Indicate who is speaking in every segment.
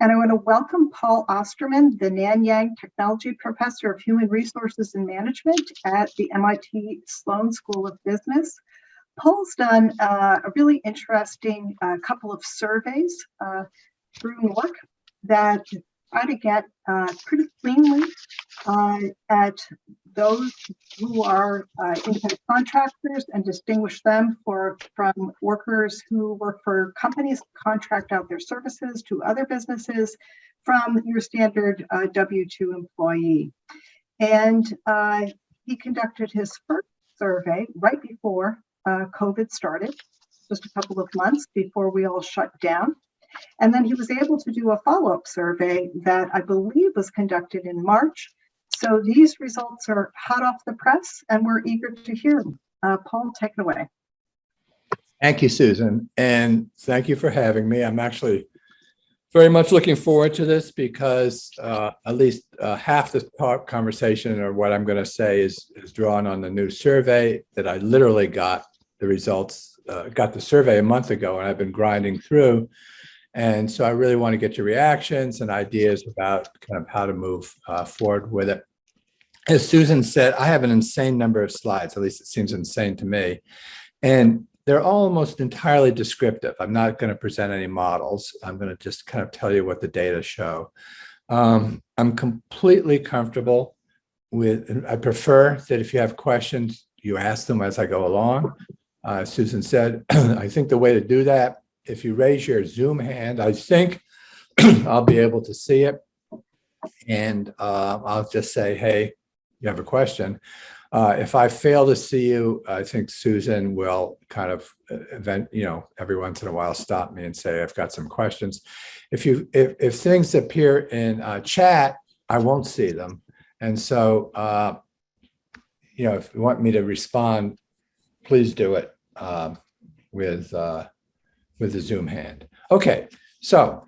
Speaker 1: And I want to welcome Paul Osterman, the Nanyang Technology Professor of Human Resources and Management at the MIT Sloan School of Business. Paul's done a really interesting couple of surveys through NORC that try to get pretty cleanly at those who are independent contractors and distinguish them from workers who work for companies, contract out their services to other businesses from your standard W-2 employee. And he conducted his first survey right before COVID started, just a couple of months before we all shut down. And then he was able to do a follow-up survey that I believe was conducted in March. So these results are hot off the press and we're eager to hear them. Paul, take it away.
Speaker 2: Thank you, Susan. And thank you for having me. I'm actually very much looking forward to this because at least half the conversation or what I'm going to say is drawn on the new survey that I literally got the results, got the survey a month ago, and I've been grinding through. And so I really want to get your reactions and ideas about kind of how to move forward with it. As Susan said, I have an insane number of slides, at least it seems insane to me. And they're almost entirely descriptive. I'm not going to present any models. I'm going to just kind of tell you what the data show. I'm completely comfortable with, I prefer that if you have questions, you ask them as I go along. As Susan said, I think the way to do that, if you raise your Zoom hand, I think I'll be able to see it. And I'll just say, hey, you have a question. If I fail to see you, I think Susan will kind of every once in a while stop me and say, I've got some questions. If things appear in chat, I won't see them. And so, if you want me to respond, please do it with the Zoom hand. Okay, so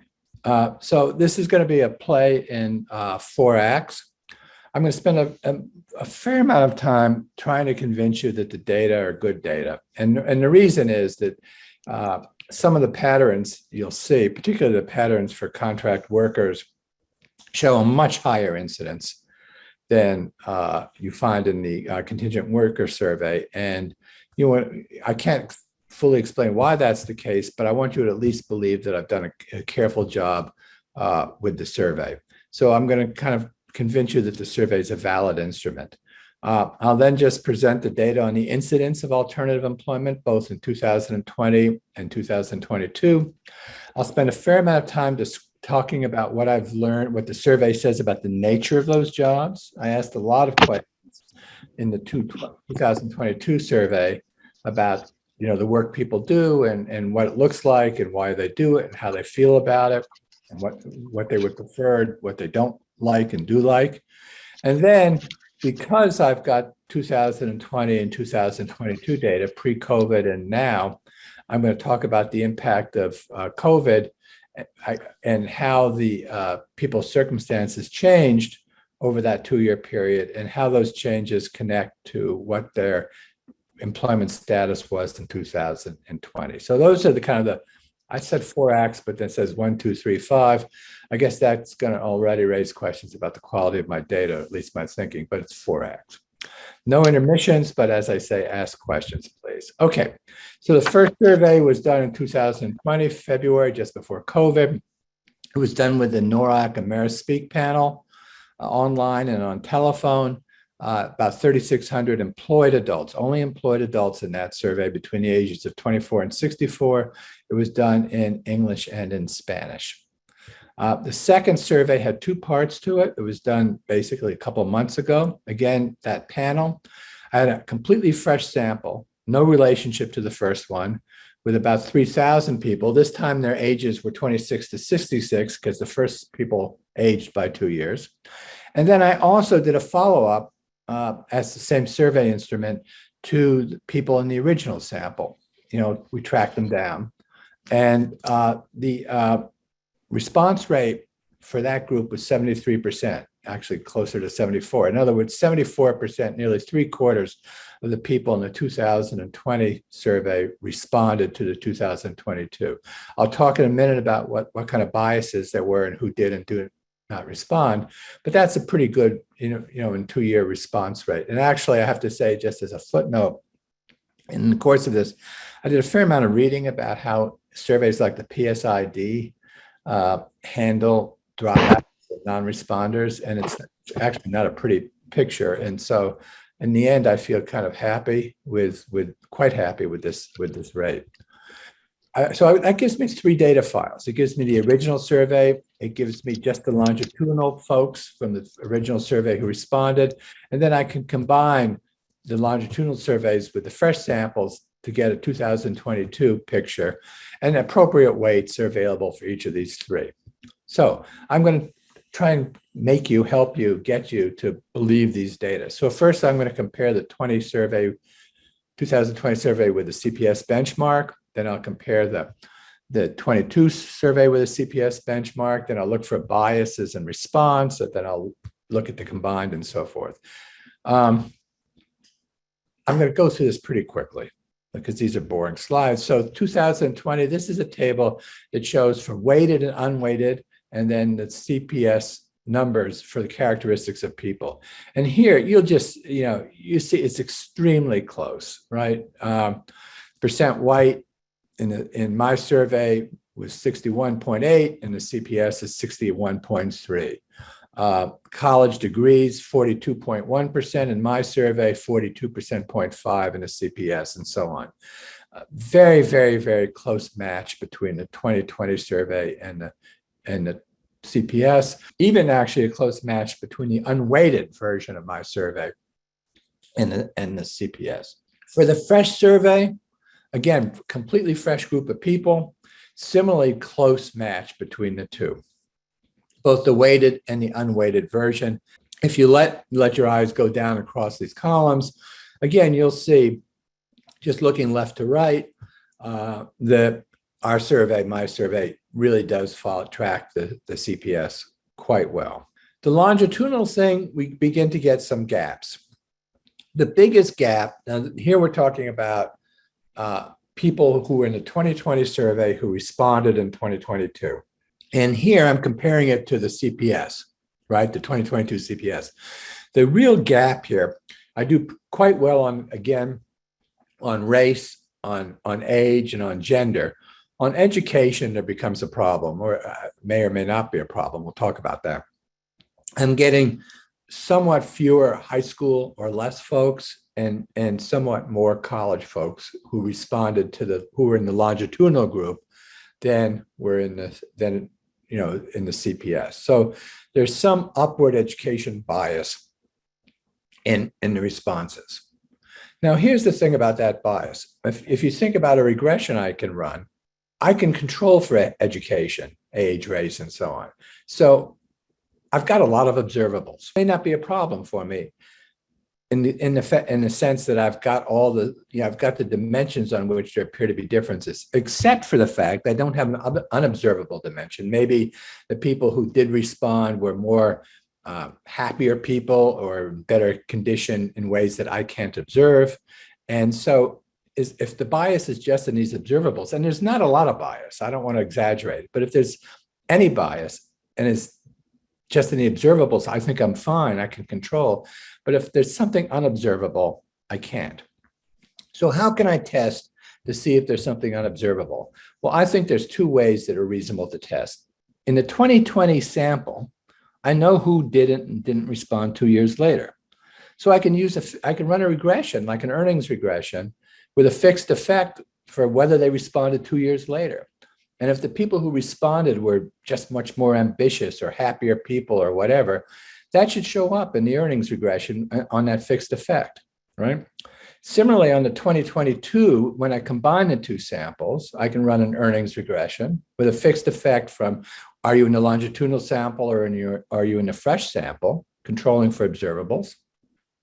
Speaker 2: this is going to be a play in 4 acts. I'm going to spend a fair amount of time trying to convince you that the data are good data. And the reason is that some of the patterns you'll see, particularly the patterns for contract workers, show a much higher incidence than you find in the contingent worker survey. And I can't fully explain why that's the case, but I want you to at least believe that I've done a careful job with the survey. So I'm going to kind of convince you that the survey is a valid instrument. I'll then just present the data on the incidence of alternative employment, both in 2020 and 2022. I'll spend a fair amount of time just talking about what I've learned, what the survey says about the nature of those jobs. I asked a lot of questions in the 2022 survey about the work people do and what it looks like and why they do it and how they feel about it and what they would prefer, what they don't like and do like. And then because I've got 2020 and 2022 data, pre-COVID and now, I'm going to talk about the impact of COVID and how the people's circumstances changed over that 2-year period and how those changes connect to what their employment status was in 2020. So those are the kind of I said 4 acts, but then it says 1, 2, 3, 5. I guess that's going to already raise questions about the quality of my data, at least my thinking, but it's 4 acts. No intermissions, but as I say, ask questions, please. Okay, so the first survey was done in 2020, February, just before COVID. It was done with the NORAC AmeriSpeak panel, online and on telephone. About 3,600 employed adults, only employed adults in that survey between the ages of 24 and 64. It was done in English and in Spanish. The second survey had 2 parts to it. It was done basically a couple of months ago. Again, that panel, I had a completely fresh sample, no relationship to the first one, with about 3,000 people. This time their ages were 26 to 66 because the first people aged by 2 years. And then I also did a follow-up as the same survey instrument to the people in the original sample. We tracked them down. And the response rate for that group was 73%, actually closer to 74. In other words, 74%, nearly 3/4 of the people in the 2020 survey responded to the 2022. I'll talk in a minute about what kind of biases there were and who did and did not respond, but that's a pretty good, in 2-year response rate. And actually, I have to say, just as a footnote, in the course of this, I did a fair amount of reading about how surveys like the PSID handle dropouts of non-responders, and it's actually not a pretty picture. And so, in the end, I feel kind of quite happy with this rate. So that gives me 3 data files. It gives me the original survey. It gives me just the longitudinal folks from the original survey who responded, and then I can combine the longitudinal surveys with the fresh samples to get a 2022 picture, and appropriate weights are available for each of these 3. So I'm going to try and help you, get you to believe these data. So first, I'm going to compare the 2020 survey with the CPS benchmark. Then I'll compare the 22 survey with a CPS benchmark. Then I'll look for biases and response. And then I'll look at the combined and so forth. I'm going to go through this pretty quickly because these are boring slides. So 2020, this is a table that shows for weighted and unweighted, and then the CPS numbers for the characteristics of people. And here you'll just, you see it's extremely close, right? Percent white in my survey was 61.8, and the CPS is 61.3. College degrees, 42.1% in my survey, 42.5% in the CPS, and so on. Very, very, very close match between the 2020 survey and the CPS. Even actually a close match between the unweighted version of my survey and the CPS. For the fresh survey, again, completely fresh group of people, similarly close match between the two, both the weighted and the unweighted version. If you let your eyes go down across these columns, again, you'll see, just looking left to right, that my survey really does track the CPS quite well. The longitudinal thing, we begin to get some gaps. The biggest gap, now here we're talking about people who were in the 2020 survey who responded in 2022. And here I'm comparing it to the CPS, right? The 2022 CPS. The real gap here, I do quite well on race, on age, and on gender. On education, there becomes a problem, or may or may not be a problem. We'll talk about that. I'm getting somewhat fewer high school or less folks and somewhat more college folks who responded who were in the longitudinal group than were in the CPS. So there's some upward education bias in the responses. Now, here's the thing about that bias. If you think about a regression I can run, I can control for education, age, race, and so on. So I've got a lot of observables. It may not be a problem for me in the sense that I've got I've got the dimensions on which there appear to be differences, except for the fact I don't have an unobservable dimension. Maybe the people who did respond were more happier people or better condition in ways that I can't observe. And so if the bias is just in these observables, and there's not a lot of bias, I don't want to exaggerate, but if there's any bias and it's just in the observables, I think I'm fine, I can control. But if there's something unobservable, I can't. So how can I test to see if there's something unobservable? Well, I think there's 2 ways that are reasonable to test. In the 2020 sample, I know who didn't and didn't respond 2 years later. So I can run a regression, like an earnings regression, with a fixed effect for whether they responded 2 years later. And if the people who responded were just much more ambitious or happier people or whatever, that should show up in the earnings regression on that fixed effect, right? Similarly, on the 2022, when I combine the 2 samples, I can run an earnings regression with a fixed effect from, are you in the longitudinal sample or are you in the fresh sample, controlling for observables?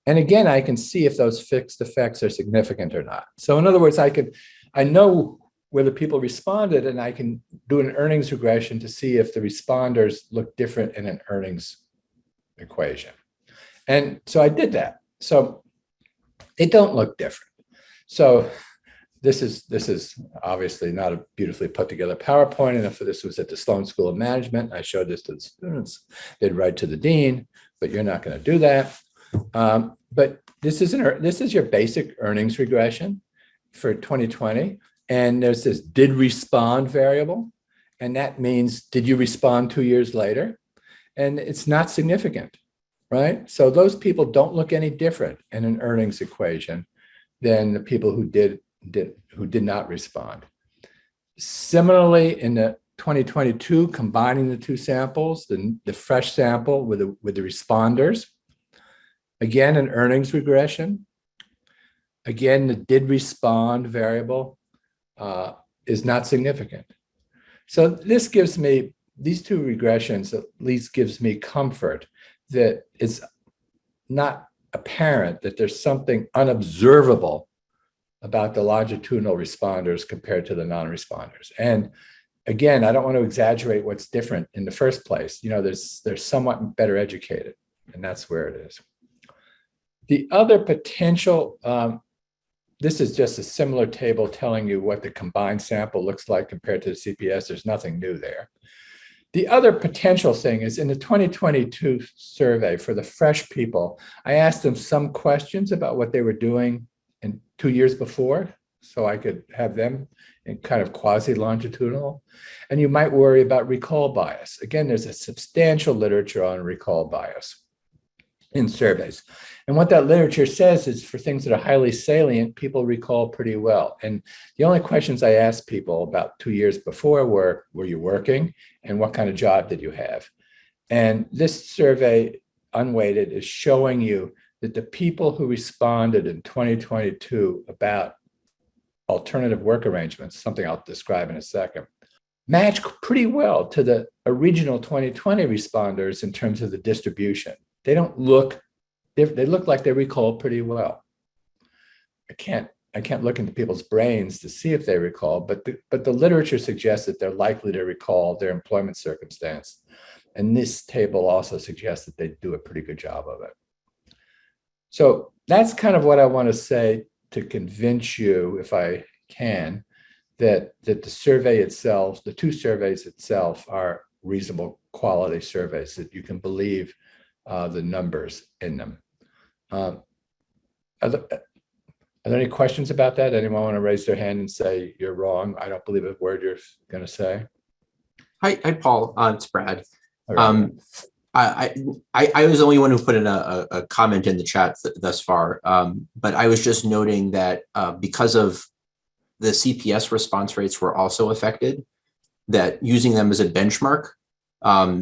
Speaker 2: And again, I can see if those fixed effects are significant or not. So in other words, I know whether people responded, and I can do an earnings regression to see if the responders look different in an earnings equation. And so I did that. So They don't look different. So this is obviously not a beautifully put together PowerPoint. And if this was at the Sloan School of Management, I showed this to the students, they'd write to the dean, but you're not going to do that. But this is your basic earnings regression for 2020. And there's this did respond variable. And that means, did you respond 2 years later? And it's not significant, right? So those people don't look any different in an earnings equation than the people who did not respond. Similarly, in the 2022, combining the two samples, the fresh sample with the responders, again, an earnings regression. Again, the did respond variable is not significant. So this gives me, these two regressions at least gives me comfort that it's not apparent that there's something unobservable about the longitudinal responders compared to the non-responders. And again, I don't want to exaggerate what's different in the first place. They're somewhat better educated, and that's where it is. The other potential, this is just a similar table telling you what the combined sample looks like compared to the CPS. There's nothing new there. The other potential thing is in the 2022 survey for the fresh people, I asked them some questions about what they were doing in 2 years before, so I could have them in kind of quasi-longitudinal. And you might worry about recall bias. Again, there's a substantial literature on recall bias in surveys. And what that literature says is for things that are highly salient, people recall pretty well. And the only questions I asked people about 2 years before were you working and what kind of job did you have? And this survey, unweighted, is showing you that the people who responded in 2022 about alternative work arrangements, something I'll describe in a second, match pretty well to the original 2020 responders in terms of the distribution. They don't look, they look like they recall pretty well. I can't look into people's brains to see if they recall, but the literature suggests that they're likely to recall their employment circumstance. And this table also suggests that they do a pretty good job of it. So that's kind of what I want to say to convince you, if I can, that the survey itself, the two surveys itself, are reasonable quality surveys, that you can believe the numbers in them. Are there any questions about that? Anyone want to raise their hand and say, you're wrong, I don't believe a word you're going to say?
Speaker 3: Hi, Paul. It's Brad.
Speaker 2: Right.
Speaker 3: I was the only one who put in a comment in the chat thus far, but I was just noting that because of the CPS response rates were also affected, that using them as a benchmark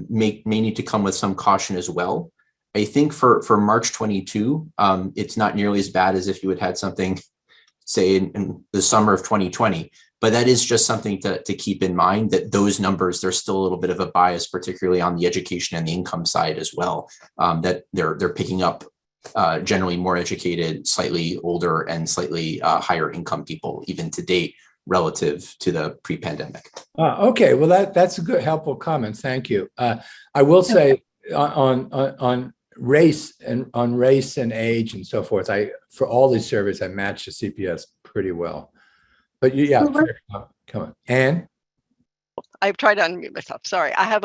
Speaker 3: may need to come with some caution as well. I think for March 22, it's not nearly as bad as if you had something, say, in the summer of 2020. But that is just something to keep in mind, that those numbers, there's still a little bit of a bias, particularly on the education and the income side as well, that they're picking up generally more educated, slightly older, and slightly higher income people, even to date, relative to the pre-pandemic.
Speaker 2: Okay, well, that's a good, helpful comment. Thank you. I will say on race and age and so forth, for all these surveys, I matched the CPS pretty well. But yeah, come on. Anne?
Speaker 4: I've tried to unmute myself. Sorry. I have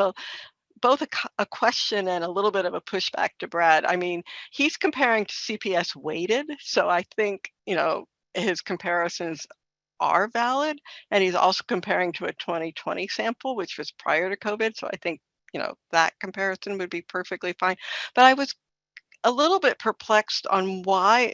Speaker 4: both a question and a little bit of a pushback to Brad. I mean, he's comparing to CPS weighted. So I think, his comparisons are valid. And he's also comparing to a 2020 sample, which was prior to COVID. So I think, that comparison would be perfectly fine. But I was a little bit perplexed on why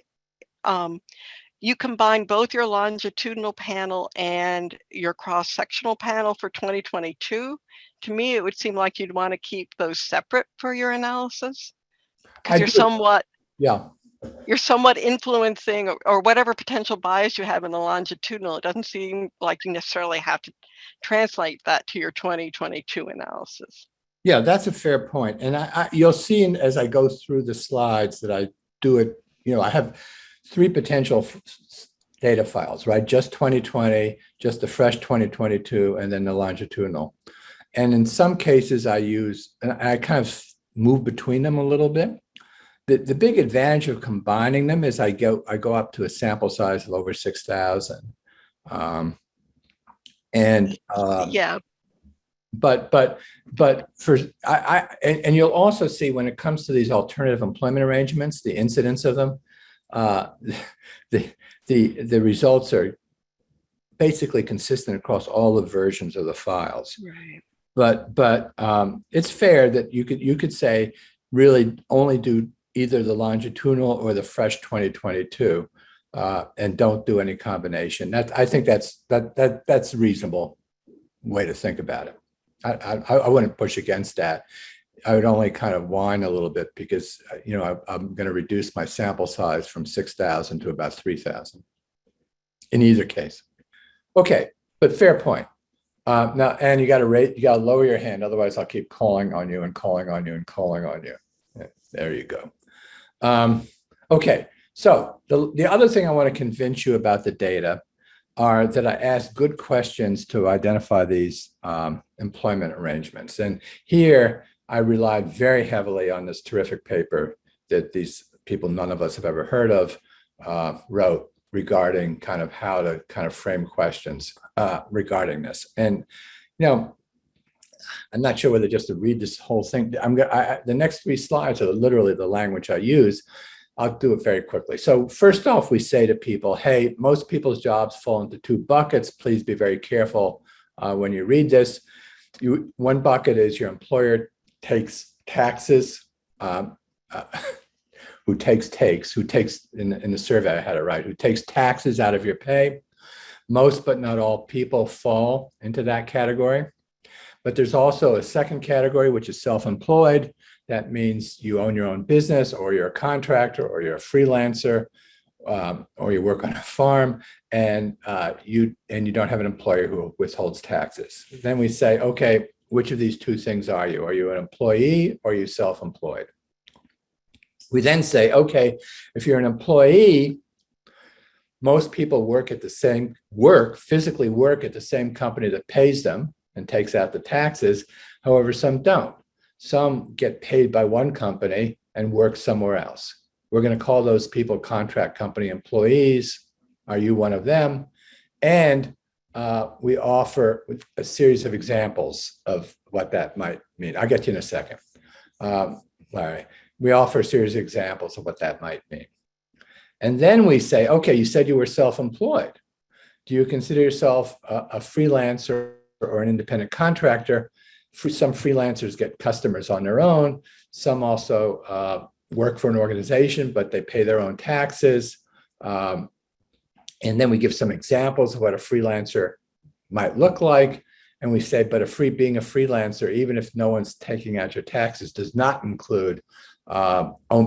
Speaker 4: you combine both your longitudinal panel and your cross-sectional panel for 2022. To me, it would seem like you'd want to keep those separate for your analysis, because you're somewhat influencing or whatever potential bias you have in the longitudinal. It doesn't seem like you necessarily have to translate that to your 2022 analysis.
Speaker 2: Yeah, that's a fair point. And you'll see as I go through the slides that I do it, I have 3 potential data files, right? Just 2020, just the fresh 2022, and then the longitudinal. And in some cases I kind of move between them a little bit. the big advantage of combining them is I go up to a sample size of over 6,000.
Speaker 4: Yeah.
Speaker 2: But for and you'll also see when it comes to these alternative employment arrangements, the incidence of them, the results are basically consistent across all the versions of the files.
Speaker 4: Right.
Speaker 2: But it's fair that you could say really only do either the longitudinal or the fresh 2022, and don't do any combination. I think that's a reasonable way to think about it. I wouldn't push against that. I would only kind of whine a little bit because I'm going to reduce my sample size from 6,000 to about 3,000 in either case. Okay, but fair point. Now, and you got to lower your hand, otherwise I'll keep calling on you and calling on you and calling on you. There you go. Okay, so the other thing I want to convince you about the data are that I asked good questions to identify these employment arrangements. And here I relied very heavily on this terrific paper that these people none of us have ever heard of wrote regarding kind of how to kind of frame questions regarding this. And, I'm not sure whether just to read this whole thing. The next 3 slides are literally the language I use. I'll do it very quickly. So first off, we say to people, hey, most people's jobs fall into 2 buckets. Please be very careful when you read this. One bucket is your employer takes taxes, who takes in the survey I had it right, who takes taxes out of your pay. Most but not all people fall into that category. But there's also a second category, which is self-employed. That means you own your own business, or you're a contractor, or you're a freelancer, or you work on a farm, and you don't have an employer who withholds taxes. Then we say, okay, which of these 2 things are you? Are you an employee or are you self-employed? We then say, okay, if you're an employee, most people physically work at the same company that pays them and takes out the taxes. However, some don't. Some get paid by one company and work somewhere else. We're going to call those people contract company employees. Are you one of them? And we offer a series of examples of what that might mean. I'll get to you in a second, Larry. We offer a series of examples of what that might mean. And then we say, okay, you said you were self-employed. Do you consider yourself a freelancer or an independent contractor? Some freelancers get customers on their own. Some also work for an organization, but they pay their own taxes. And then we give some examples of what a freelancer might look like. And we say, but being a freelancer, even if no one's taking out your taxes, does not include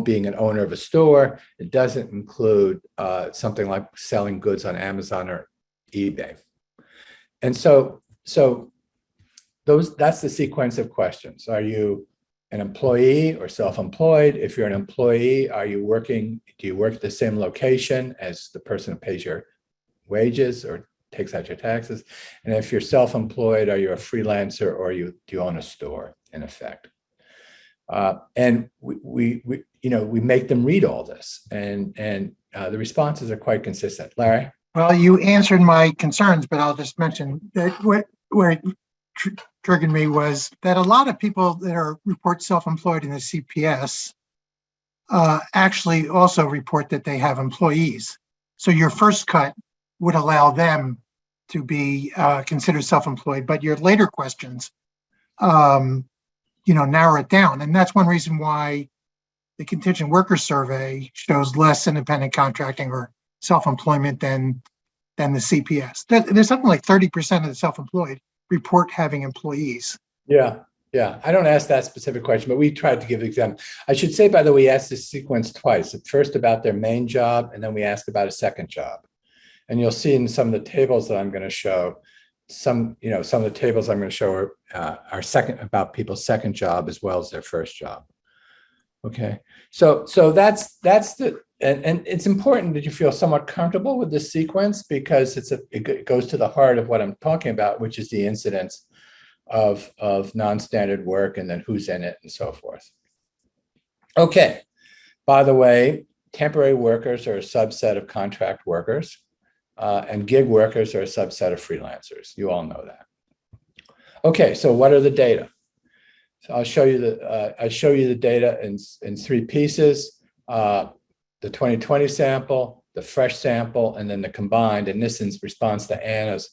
Speaker 2: being an owner of a store. It doesn't include something like selling goods on Amazon or eBay. And so that's the sequence of questions. Are you an employee or self-employed? If you're an employee, do you work at the same location as the person who pays your wages or takes out your taxes? And if you're self-employed, are you a freelancer or do you own a store, in effect? And we make them read all this, and the responses are quite consistent. Larry?
Speaker 5: Well, you answered my concerns, but I'll just mention that where it triggered me was that a lot of people that report self-employed in the CPS actually also report that they have employees. So your first cut would allow them to be considered self-employed, but your later questions, narrow it down. And that's one reason why the contingent worker survey shows less independent contracting or self-employment than the CPS. There's something like 30% of the self-employed report having employees.
Speaker 2: Yeah. I don't ask that specific question, but we tried to give examples. I should say, by the way, we asked this sequence twice. First about their main job, and then we asked about a second job. And you'll see in some of the tables that I'm going to show, some of the tables I'm going to show are about people's second job as well as their first job. Okay, so that's the and it's important that you feel somewhat comfortable with this sequence, because it goes to the heart of what I'm talking about, which is the incidence of non-standard work and then who's in it and so forth. Okay, By the way, temporary workers are a subset of contract workers, and gig workers are a subset of freelancers. You all know that. Okay, so what are the data? So I'll show you the data in three pieces: the 2020 sample, the fresh sample, and then the combined. And this, in response to Anna's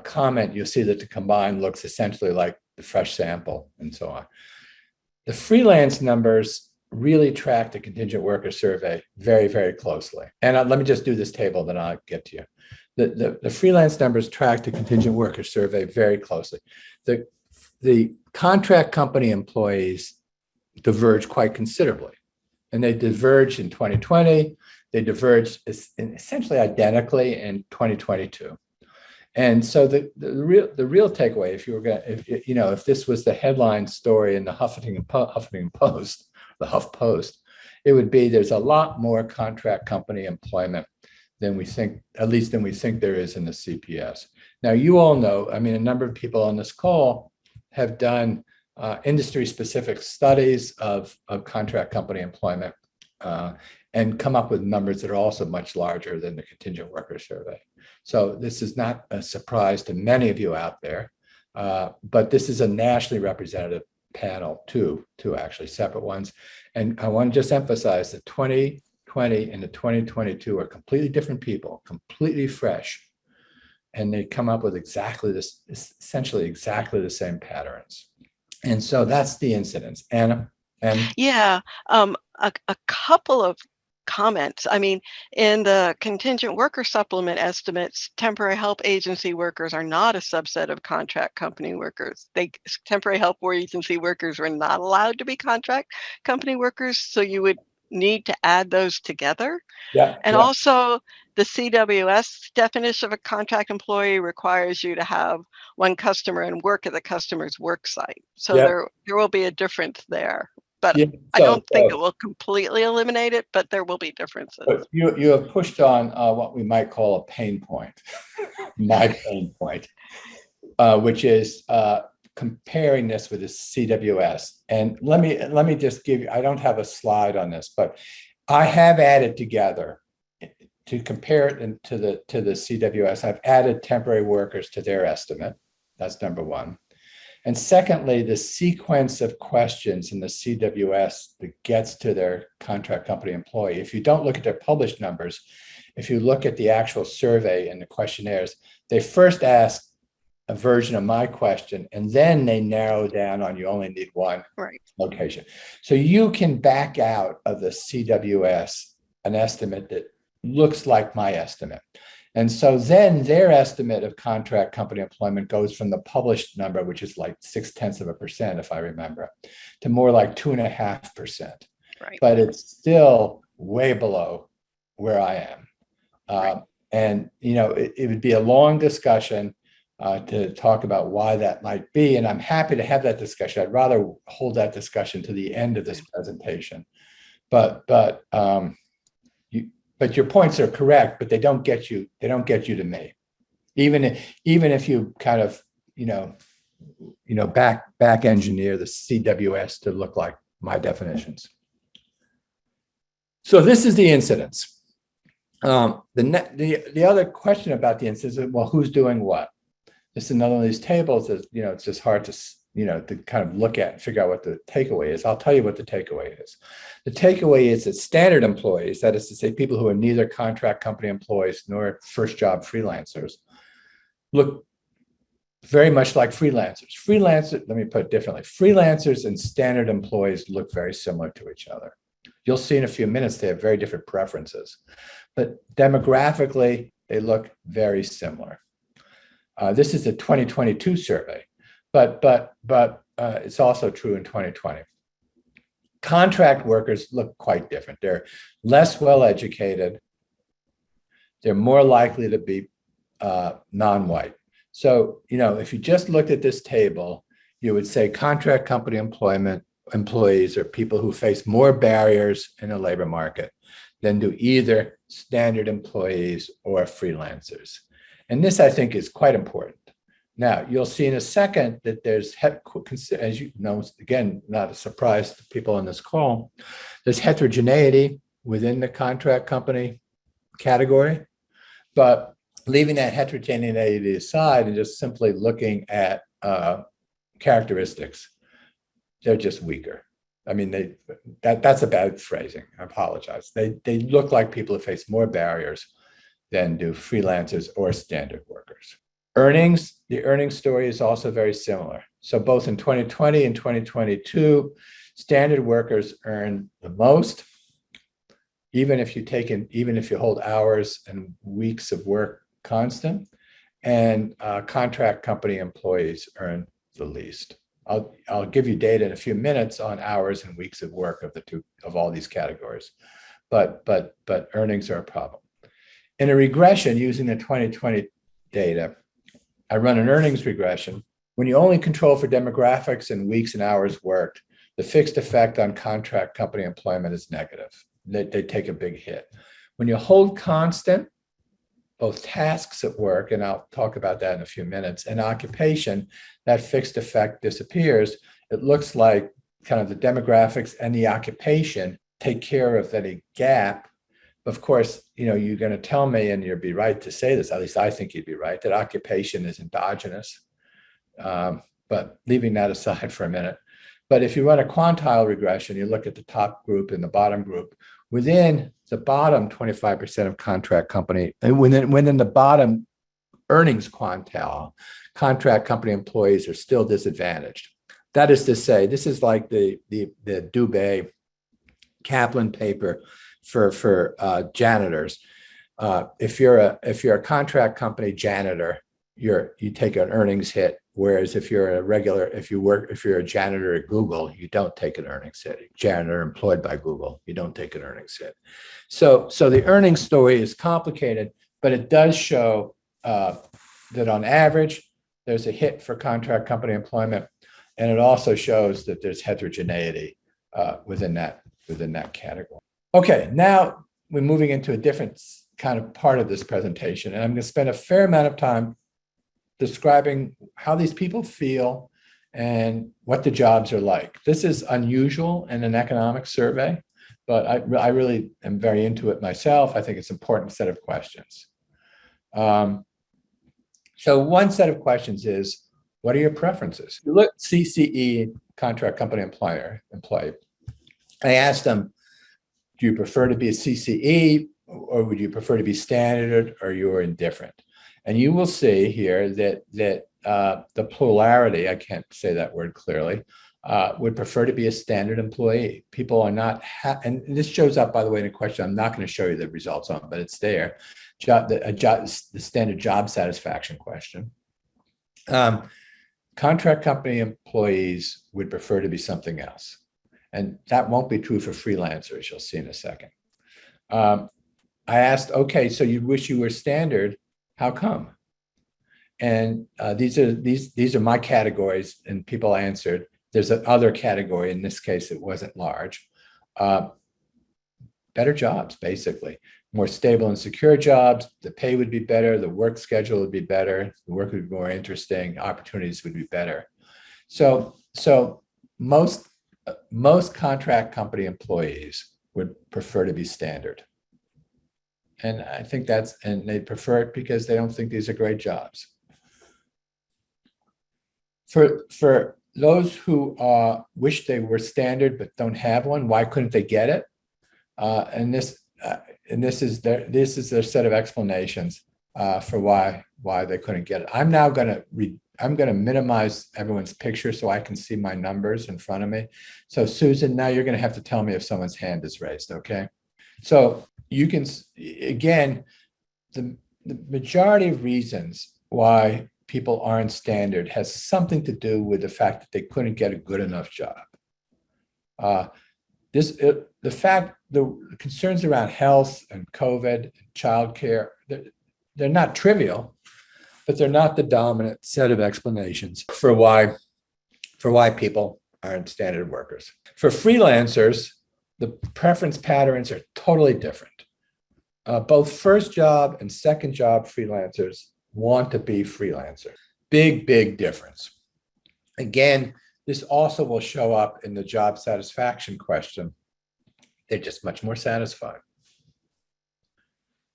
Speaker 2: comment, you'll see that the combined looks essentially like the fresh sample, and so on. The freelance numbers really track the contingent worker survey very, very closely. And let me just do this table, then I'll get to you. The freelance numbers track the contingent worker survey very closely. The contract company employees diverge quite considerably. And they diverged in 2020. They diverged essentially identically in 2022. And so the real takeaway, if you were going, if this was the headline story in the Huffington Post, the Huff Post, it would be there's a lot more contract company employment than we think, at least than we think there is in the CPS. Now, you all know, I mean, a number of people on this call have done industry-specific studies of contract company employment and come up with numbers that are also much larger than the contingent worker survey. So this is not a surprise to many of you out there, but this is a nationally representative panel, two actually separate ones. And I want to just emphasize that 2020 and the 2022 are completely different people, completely fresh. And they come up with essentially exactly the same patterns. And so that's the incidence. Anna?
Speaker 4: Yeah, a couple of comments. I mean, in the contingent worker supplement estimates, temporary help agency workers are not a subset of contract company workers. Temporary help agency workers were not allowed to be contract company workers, so you would need to add those together.
Speaker 2: Yeah.
Speaker 4: And also, the CWS definition of a contract employee requires you to have one customer and work at the customer's work site. So there will be a difference there. But I don't think it will completely eliminate it, but there will be differences.
Speaker 2: But you have pushed on what we might call a pain point, my pain point, which is comparing this with the CWS. And let me just give you, I don't have a slide on this, but I have added together to compare it to the CWS. I've added temporary workers to their estimate. That's number one. And secondly, the sequence of questions in the CWS that gets to their contract company employee. If you don't look at their published numbers, if you look at the actual survey and the questionnaires, they first ask a version of my question, and then they narrow down on you only need one location. So you can back out of the CWS an estimate that looks like my estimate. And so then their estimate of contract company employment goes from the published number, which is like 0.6%, if I remember, to more like 2.5%.
Speaker 4: Right.
Speaker 2: But it's still way below where I am. And, it would be a long discussion to talk about why that might be. And I'm happy to have that discussion. I'd rather hold that discussion to the end of this presentation. But your points are correct, but they don't get you to me. Even if you kind of, back engineer the CWS to look like my definitions. So this is the incidence. The other question about the incidence is, well, who's doing what? This is another one of these tables that, it's just hard to to kind of look at and figure out what the takeaway is. I'll tell you what the takeaway is. The takeaway is that standard employees, that is to say, people who are neither contract company employees nor first job freelancers, look very much like freelancers. Let me put it differently. Freelancers and standard employees look very similar to each other. You'll see in a few minutes they have very different preferences, but demographically, they look very similar. This is the 2022 survey. But it's also true in 2020. Contract workers look quite different. They're less well-educated. They're more likely to be non-white. So, if you just looked at this table, you would say contract company employees are people who face more barriers in the labor market than do either standard employees or freelancers. And this, I think, is quite important. Now, you'll see in a second that there's, as you know, again, not a surprise to people on this call, there's heterogeneity within the contract company category. But leaving that heterogeneity aside and just simply looking at characteristics, they're just weaker. I mean, that's a bad phrasing. I apologize. They look like people who face more barriers than do freelancers or standard workers. Earnings, the earnings story is also very similar. So both in 2020 and 2022, standard workers earn the most, even if you hold hours and weeks of work constant, and contract company employees earn the least. I'll give you data in a few minutes on hours and weeks of work of all these categories, but earnings are a problem. In a regression using the 2020 data, I run an earnings regression. When you only control for demographics and weeks and hours worked, the fixed effect on contract company employment is negative. They take a big hit. When you hold constant, both tasks at work, and I'll talk about that in a few minutes, and occupation, that fixed effect disappears. It looks like kind of the demographics and the occupation take care of any gap. Of course, you're going to tell me, and you'd be right to say this, at least I think you'd be right, that occupation is endogenous. But leaving that aside for a minute. But if you run a quantile regression, you look at the top group and the bottom group. Within the bottom 25% of contract company, and within the bottom earnings quantile, contract company employees are still disadvantaged. That is to say, this is like the Dubé Kaplan paper for janitors. If you're a contract company janitor, you take an earnings hit. Whereas if you're a janitor at Google, you don't take an earnings hit. Janitor employed by Google, you don't take an earnings hit. So the earnings story is complicated, but it does show that on average, there's a hit for contract company employment. And it also shows that there's heterogeneity within that category. Okay, now we're moving into a different kind of part of this presentation. And I'm going to spend a fair amount of time describing how these people feel and what the jobs are like. This is unusual in an economic survey, but I really am very into it myself. I think it's an important set of questions. So one set of questions is, what are your preferences? You look CCE, contract company employee. I asked them, do you prefer to be a CCE or would you prefer to be standard or you're indifferent? And you will see here that the plurality, I can't say that word clearly, would prefer to be a standard employee. People are not, and this shows up, by the way, in a question I'm not going to show you the results on, but it's there, the standard job satisfaction question. Contract company employees would prefer to be something else. And that won't be true for freelancers, you'll see in a second. I asked, okay, so you wish you were standard, how come? And these are my categories, and people answered. There's another category, in this case, it wasn't large. Better jobs, basically. More stable and secure jobs, the pay would be better, the work schedule would be better, the work would be more interesting, opportunities would be better. So most contract company employees would prefer to be standard. And I think and they prefer it because they don't think these are great jobs. For those who wish they were standard but don't have one, why couldn't they get it? And this is their set of explanations for why they couldn't get it. I'm going to minimize everyone's picture so I can see my numbers in front of me. So Susan, now you're going to have to tell me if someone's hand is raised, okay? So you can, again, the majority of reasons why people aren't standard has something to do with the fact that they couldn't get a good enough job. The concerns around health and COVID and childcare, they're not trivial, but they're not the dominant set of explanations for why people aren't standard workers. For freelancers, the preference patterns are totally different. Both first job and second job freelancers want to be freelancers. big difference. Again, this also will show up in the job satisfaction question. They're just much more satisfied.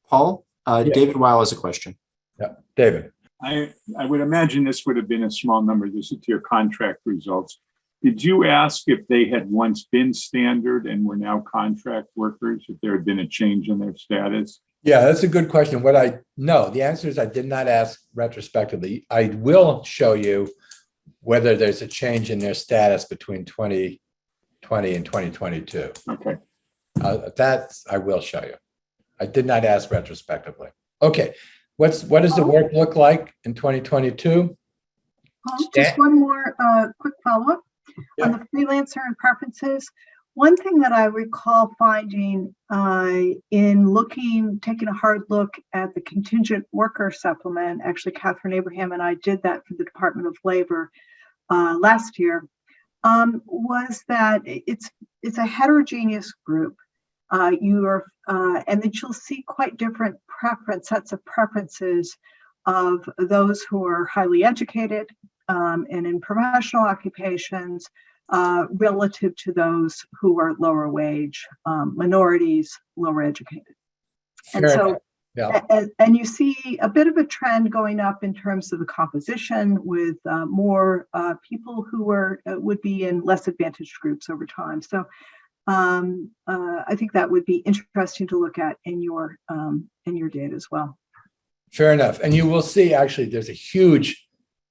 Speaker 3: Paul,
Speaker 2: Yeah.
Speaker 3: David Weil has a question.
Speaker 2: Yeah, David.
Speaker 6: I would imagine this would have been a small number. This is to your contract results. Did you ask if they had once been standard and were now contract workers, if there had been a change in their status?
Speaker 2: Yeah, that's a good question. No, the answer is I did not ask retrospectively. I will show you whether there's a change in their status between 2020 and 2022.
Speaker 6: Okay.
Speaker 2: That I will show you. I did not ask retrospectively. Okay, what does the work look like in 2022?
Speaker 1: Just one more quick follow-up on the freelancer and preferences. One thing that I recall finding in taking a hard look at the contingent worker supplement, actually Catherine Abraham and I did that for the Department of Labor last year, was that it's a heterogeneous group. And that you'll see quite different sets of preferences of those who are highly educated and in professional occupations relative to those who are lower wage, minorities, lower educated. And so, and you see a bit of a trend going up in terms of the composition with more people who would be in less advantaged groups over time. So I think that would be interesting to look at in your data as well.
Speaker 2: Fair enough. And you will see, actually, there's a huge,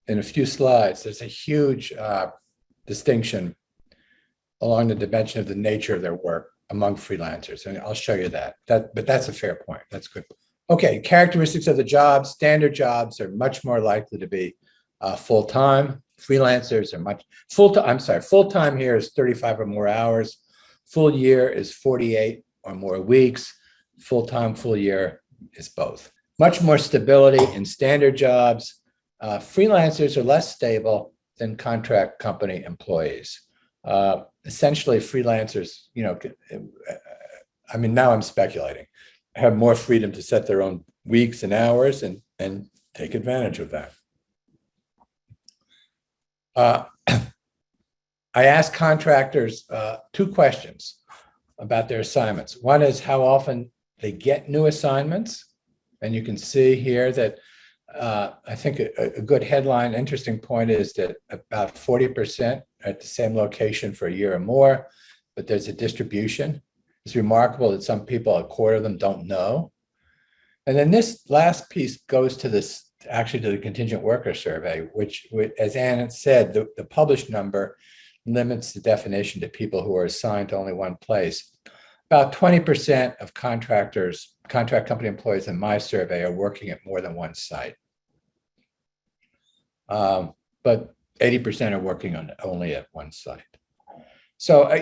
Speaker 2: in a few slides, there's a huge distinction along the dimension of the nature of their work among freelancers. And I'll show you that. But that's a fair point. That's good. Okay, characteristics of the jobs. Standard jobs are much more likely to be full-time. Freelancers are full-time here is 35 or more hours. Full year is 48 or more weeks. Full-time, full year is both. Much more stability in standard jobs. Freelancers are less stable than contract company employees. Essentially, freelancers, now I'm speculating, have more freedom to set their own weeks and hours and take advantage of that. I asked contractors two questions about their assignments. One is how often they get new assignments. And you can see here that I think a good headline, interesting point is that about 40% are at the same location for a year or more, but there's a distribution. It's remarkable that some people, a quarter of them, don't know. And then this last piece goes to to the contingent worker survey, which as Ann said, the published number limits the definition to people who are assigned to only one place. About 20% of contract company employees in my survey are working at more than one site. But 80% are working on only at one site. So, I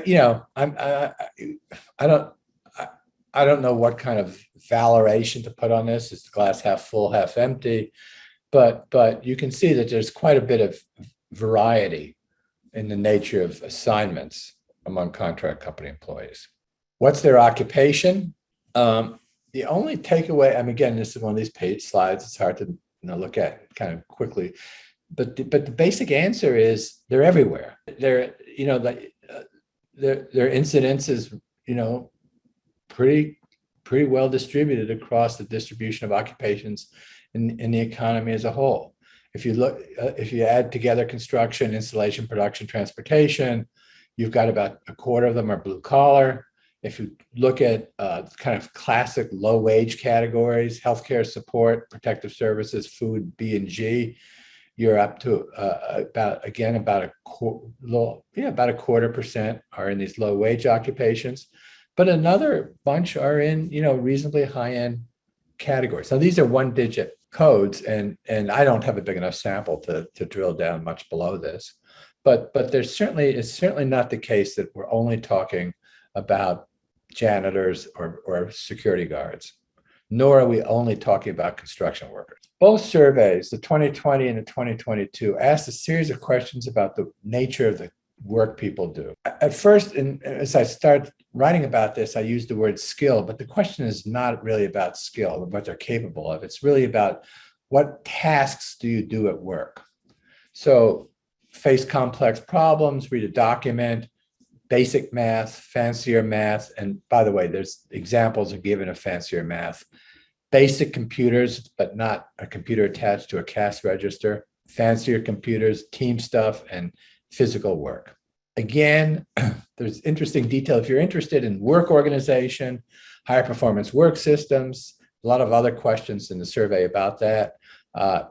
Speaker 2: don't know what kind of valoration to put on this. Is the glass half full, half empty? But you can see that there's quite a bit of variety in the nature of assignments among contract company employees. What's their occupation? The only takeaway, again, this is one of these page slides. It's hard to look at kind of quickly, but the basic answer is they're everywhere. Their incidence is pretty well distributed across the distribution of occupations in the economy as a whole. If you add together construction, installation, production, transportation, you've got about a quarter of them are blue collar. If you look at kind of classic low wage categories, healthcare support, protective services, food, B&G, you're up to about a quarter percent are in these low wage occupations, but another bunch are in reasonably high end categories. Now these are 1-digit codes, and I don't have a big enough sample to drill down much below this, but it's certainly not the case that we're only talking about janitors or security guards, nor are we only talking about construction workers. Both surveys, the 2020 and the 2022, asked a series of questions about the nature of the work people do. At first, as I start writing about this, I used the word skill, but the question is not really about skill and what they're capable of. It's really about what tasks do you do at work? So face complex problems, read a document, basic math, fancier math. And by the way, there's examples are given of fancier math. Basic computers, but not a computer attached to a cash register, fancier computers, team stuff, and physical work. Again, there's interesting detail. If you're interested in work organization, high performance work systems, a lot of other questions in the survey about that.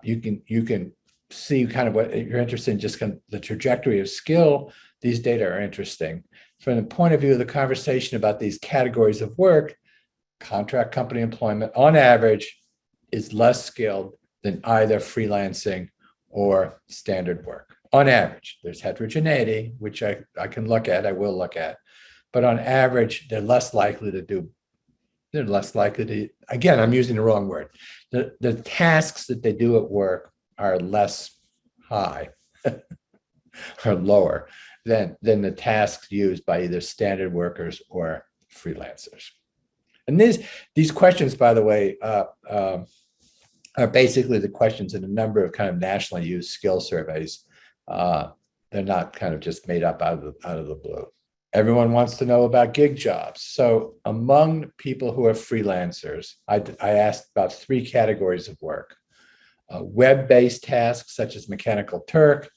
Speaker 2: You can see kind of what you're interested in, just kind of the trajectory of skill. These data are interesting. From the point of view of the conversation about these categories of work, contract company employment on average is less skilled than either freelancing or standard work. On average, there's heterogeneity, which I can look at, I will look at, but on average, they're less likely to, again, I'm using the wrong word. The tasks that they do at work are less high or lower than the tasks used by either standard workers or freelancers. And these questions, by the way, are basically the questions in a number of kind of nationally used skill surveys. They're not kind of just made up out of the blue. Everyone wants to know about gig jobs. So among people who are freelancers, I asked about 3 categories of work. Web-based tasks such as Mechanical Turk,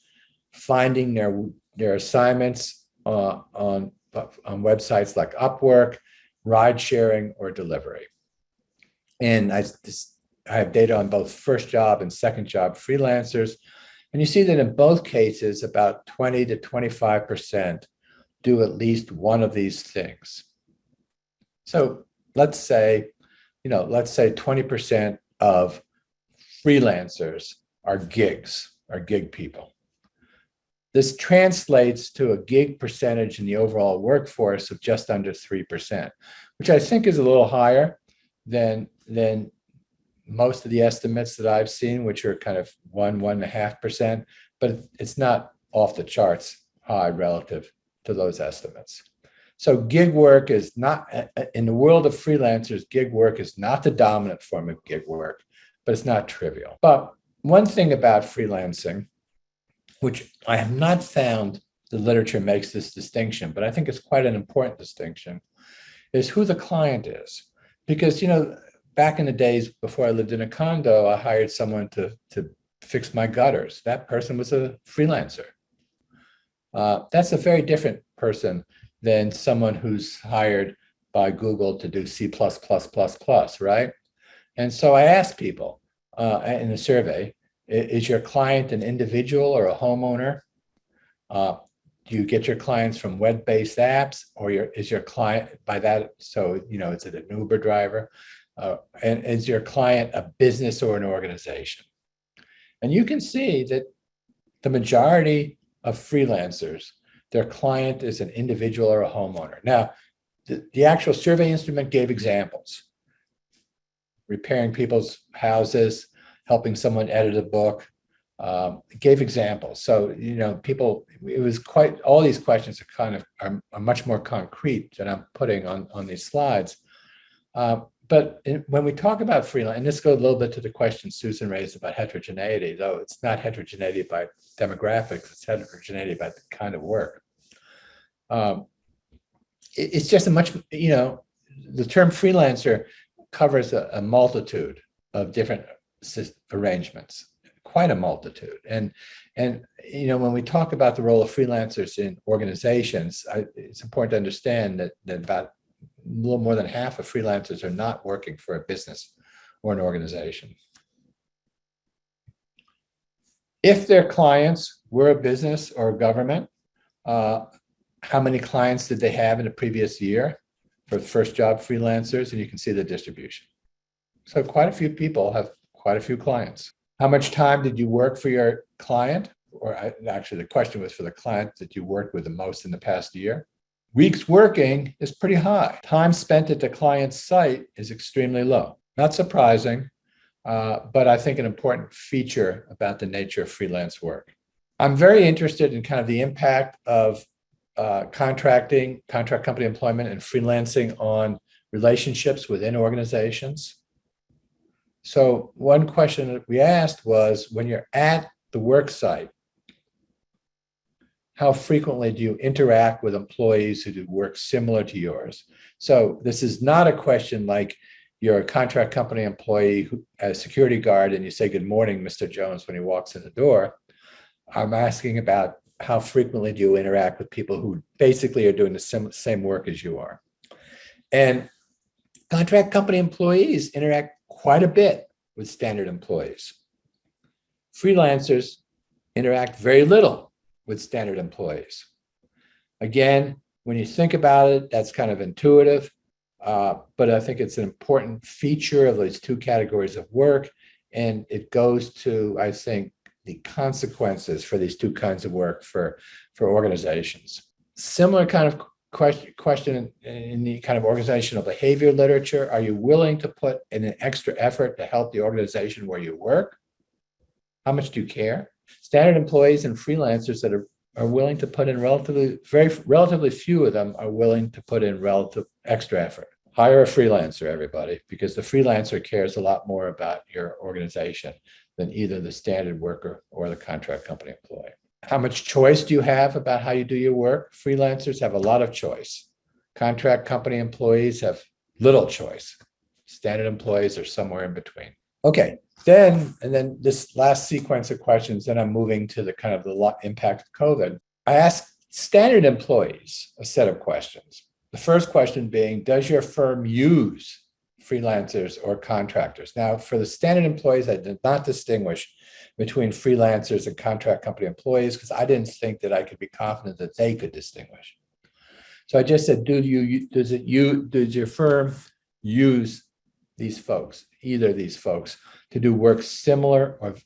Speaker 2: finding their assignments on websites like Upwork, ride sharing, or delivery. And I have data on both first job and second job freelancers. And you see that in both cases, about 20 to 25% do at least one of these things. So let's say 20% of freelancers are gig people. This translates to a gig percentage in the overall workforce of just under 3%, which I think is a little higher than most of the estimates that I've seen, which are kind of 1.5%, but it's not off the charts high relative to those estimates. So gig work is not, in the world of freelancers, gig work is not the dominant form of gig work, but it's not trivial. But one thing about freelancing, which I have not found the literature makes this distinction, but I think it's quite an important distinction, is who the client is. Because, back in the days before I lived in a condo, I hired someone to fix my gutters. That person was a freelancer. That's a very different person than someone who's hired by Google to do C+++, right? And so I asked people in the survey, is your client an individual or a homeowner? Do you get your clients from web-based apps, or is your client by that? So, is it an Uber driver? And is your client a business or an organization? And you can see that the majority of freelancers, their client is an individual or a homeowner. Now, the actual survey instrument gave examples. Repairing people's houses, helping someone edit a book, gave examples. So, it was quite, all these questions are much more concrete than I'm putting on these slides. But when we talk about freelance, and this goes a little bit to the question Susan raised about heterogeneity, though it's not heterogeneity by demographics, it's heterogeneity by the kind of work. It's just the term freelancer covers a multitude of different arrangements, quite a multitude. And when we talk about the role of freelancers in organizations, it's important to understand that about a little more than half of freelancers are not working for a business or an organization. If their clients were a business or a government, how many clients did they have in the previous year for first job freelancers? And you can see the distribution. So quite a few people have quite a few clients. How much time did you work for your client? Actually, the question was for the client that you worked with the most in the past year. Weeks working is pretty high. Time spent at the client's site is extremely low. Not surprising, but I think an important feature about the nature of freelance work. I'm very interested in kind of the impact of contract company employment and freelancing on relationships within organizations. So one question that we asked was, when you're at the work site, how frequently do you interact with employees who do work similar to yours? So this is not a question like you're a contract company employee who, a security guard, and you say, "Good morning, Mr. Jones," when he walks in the door. I'm asking about how frequently do you interact with people who basically are doing the same work as you are. And contract company employees interact quite a bit with standard employees. Freelancers interact very little with standard employees. Again, when you think about it, that's kind of intuitive, but I think it's an important feature of these two categories of work. And it goes to, I think, the consequences for these two kinds of work for organizations. Similar kind of question in the kind of organizational behavior literature. Are you willing to put in an extra effort to help the organization where you work? How much do you care? Standard employees and freelancers that are willing to put in relatively few of them are willing to put in relative extra effort. Hire a freelancer, everybody, because the freelancer cares a lot more about your organization than either the standard worker or the contract company employee. How much choice do you have about how you do your work? Freelancers have a lot of choice. Contract company employees have little choice. Standard employees are somewhere in between. Okay, then this last sequence of questions, then I'm moving to the kind of the impact of COVID. I asked standard employees a set of questions. The first question being, does your firm use freelancers or contractors? Now, for the standard employees, I did not distinguish between freelancers and contract company employees because I didn't think that I could be confident that they could distinguish. So I just said, does your firm use these folks, either of these folks, to do work similar or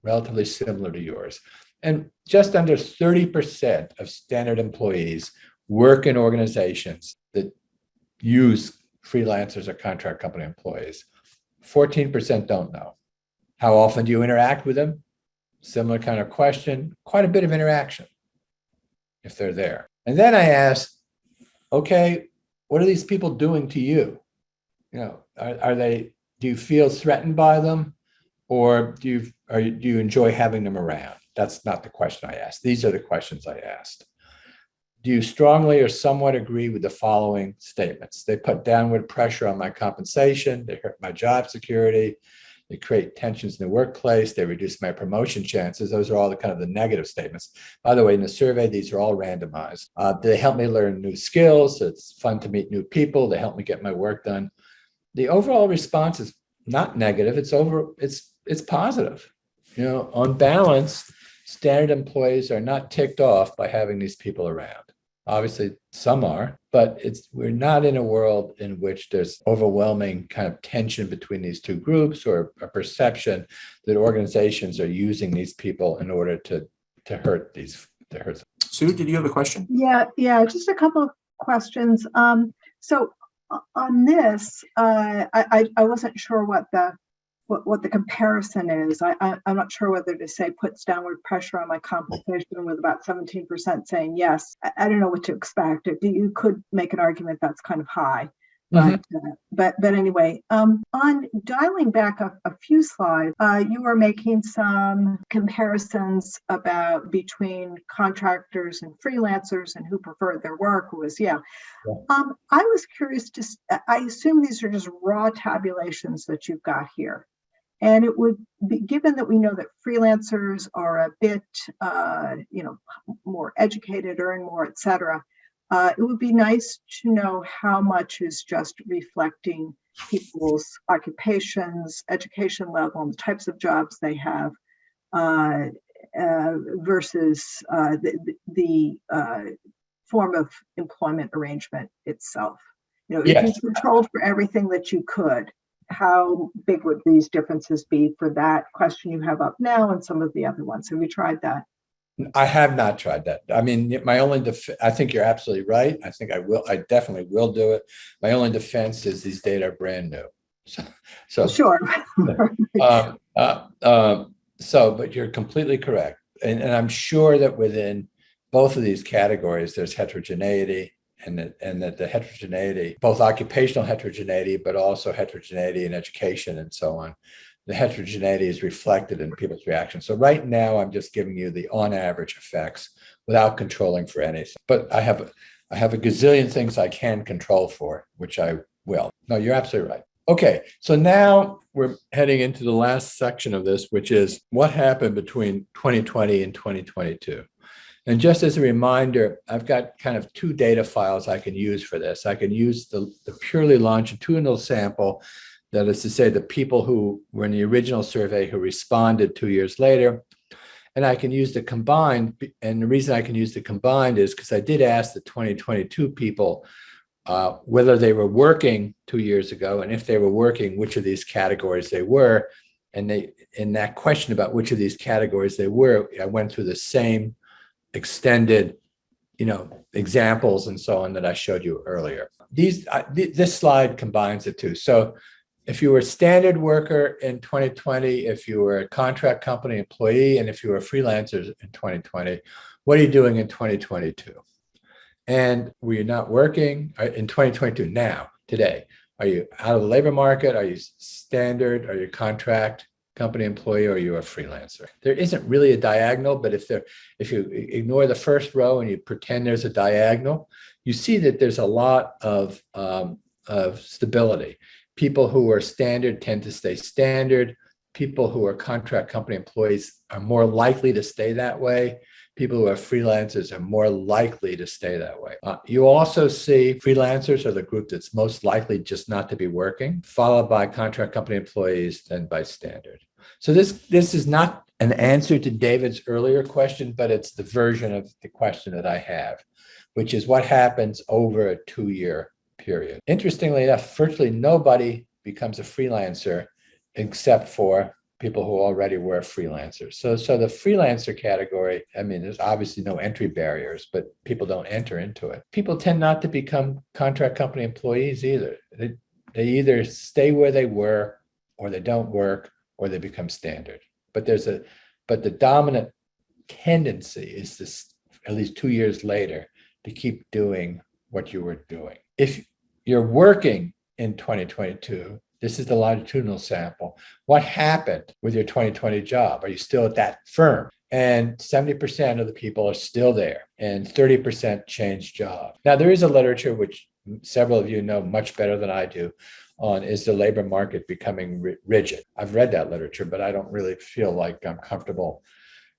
Speaker 2: relatively similar to yours? And just under 30% of standard employees work in organizations that use freelancers or contract company employees. 14% don't know. How often do you interact with them? Similar kind of question, quite a bit of interaction if they're there. And then I asked, okay, what are these people doing to you? You know, do you feel threatened by them, or do you enjoy having them around? That's not the question I asked. These are the questions I asked. Do you strongly or somewhat agree with the following statements? They put downward pressure on my compensation. They hurt my job security. They create tensions in the workplace. They reduce my promotion chances. Those are all the kind of the negative statements. By the way, in the survey, these are all randomized. They help me learn new skills. It's fun to meet new people. They help me get my work done. The overall response is not negative. It's positive. You know, on balance, standard employees are not ticked off by having these people around. Obviously, some are, but we're not in a world in which there's overwhelming kind of tension between these two groups or a perception that organizations are using these people in order to hurt them.
Speaker 3: Sue, did you have a question?
Speaker 1: Yeah, just a couple of questions. So on this, I wasn't sure what the comparison is. I'm not sure whether to say puts downward pressure on my compensation with about 17% saying yes. I don't know what to expect. You could make an argument that's kind of high. But anyway, on dialing back a few slides, you were making some comparisons between contractors and freelancers and who preferred their work. I was curious I assume these are just raw tabulations that you've got here. And it would be, given that we know that freelancers are a bit, more educated, earn more, et cetera, it would be nice to know how much is just reflecting people's occupations, education level, and the types of jobs they have versus the form of employment arrangement itself. You know, if you controlled for everything that you could, how big would these differences be for that question you have up now and some of the other ones? Have you tried that?
Speaker 2: I have not tried that. I mean, I think you're absolutely right. I definitely will do it. My only defense is these data are brand new. So
Speaker 1: sure.
Speaker 2: But you're completely correct. And I'm sure that within both of these categories, there's heterogeneity. And that the heterogeneity, both occupational heterogeneity, but also heterogeneity in education and so on, the heterogeneity is reflected in people's reactions. So right now, I'm just giving you the on average effects without controlling for anything. But I have a gazillion things I can control for, which I will. No, you're absolutely right. Okay, so now we're heading into the last section of this, which is what happened between 2020 and 2022. And just as a reminder, I've got kind of two data files I can use for this. I can use the purely longitudinal sample, that is to say the people who were in the original survey who responded 2 years later. And I can use the combined, and the reason I can use the combined is because I did ask the 2022 people whether they were working 2 years ago, and if they were working, which of these categories they were. And in that question about which of these categories they were, I went through the same extended, examples and so on that I showed you earlier. This slide combines the two. So if you were a standard worker in 2020, if you were a contract company employee, and if you were a freelancer in 2020, what are you doing in 2022? And were you not working in 2022 now, today? Are you out of the labor market? Are you standard? Are you contract company employee, or are you a freelancer? There isn't really a diagonal, but if you ignore the first row and you pretend there's a diagonal, you see that there's a lot of stability. People who are standard tend to stay standard. People who are contract company employees are more likely to stay that way. People who are freelancers are more likely to stay that way. You also see freelancers are the group that's most likely just not to be working, followed by contract company employees, then by standard. So this is not an answer to David's earlier question, but it's the version of the question that I have, which is what happens over a 2-year period. Interestingly enough, virtually nobody becomes a freelancer except for people who already were freelancers. So the freelancer category, there's obviously no entry barriers, but people don't enter into it. People tend not to become contract company employees either. They either stay where they were, or they don't work, or they become standard. But the dominant tendency is this, at least 2 years later, to keep doing what you were doing. If you're working in 2022, this is the longitudinal sample. What happened with your 2020 job? Are you still at that firm? And 70% of the people are still there, and 30% changed jobs. Now, there is a literature, which several of you know much better than I do, on is the labor market becoming rigid. I've read that literature, but I don't really feel like I'm comfortable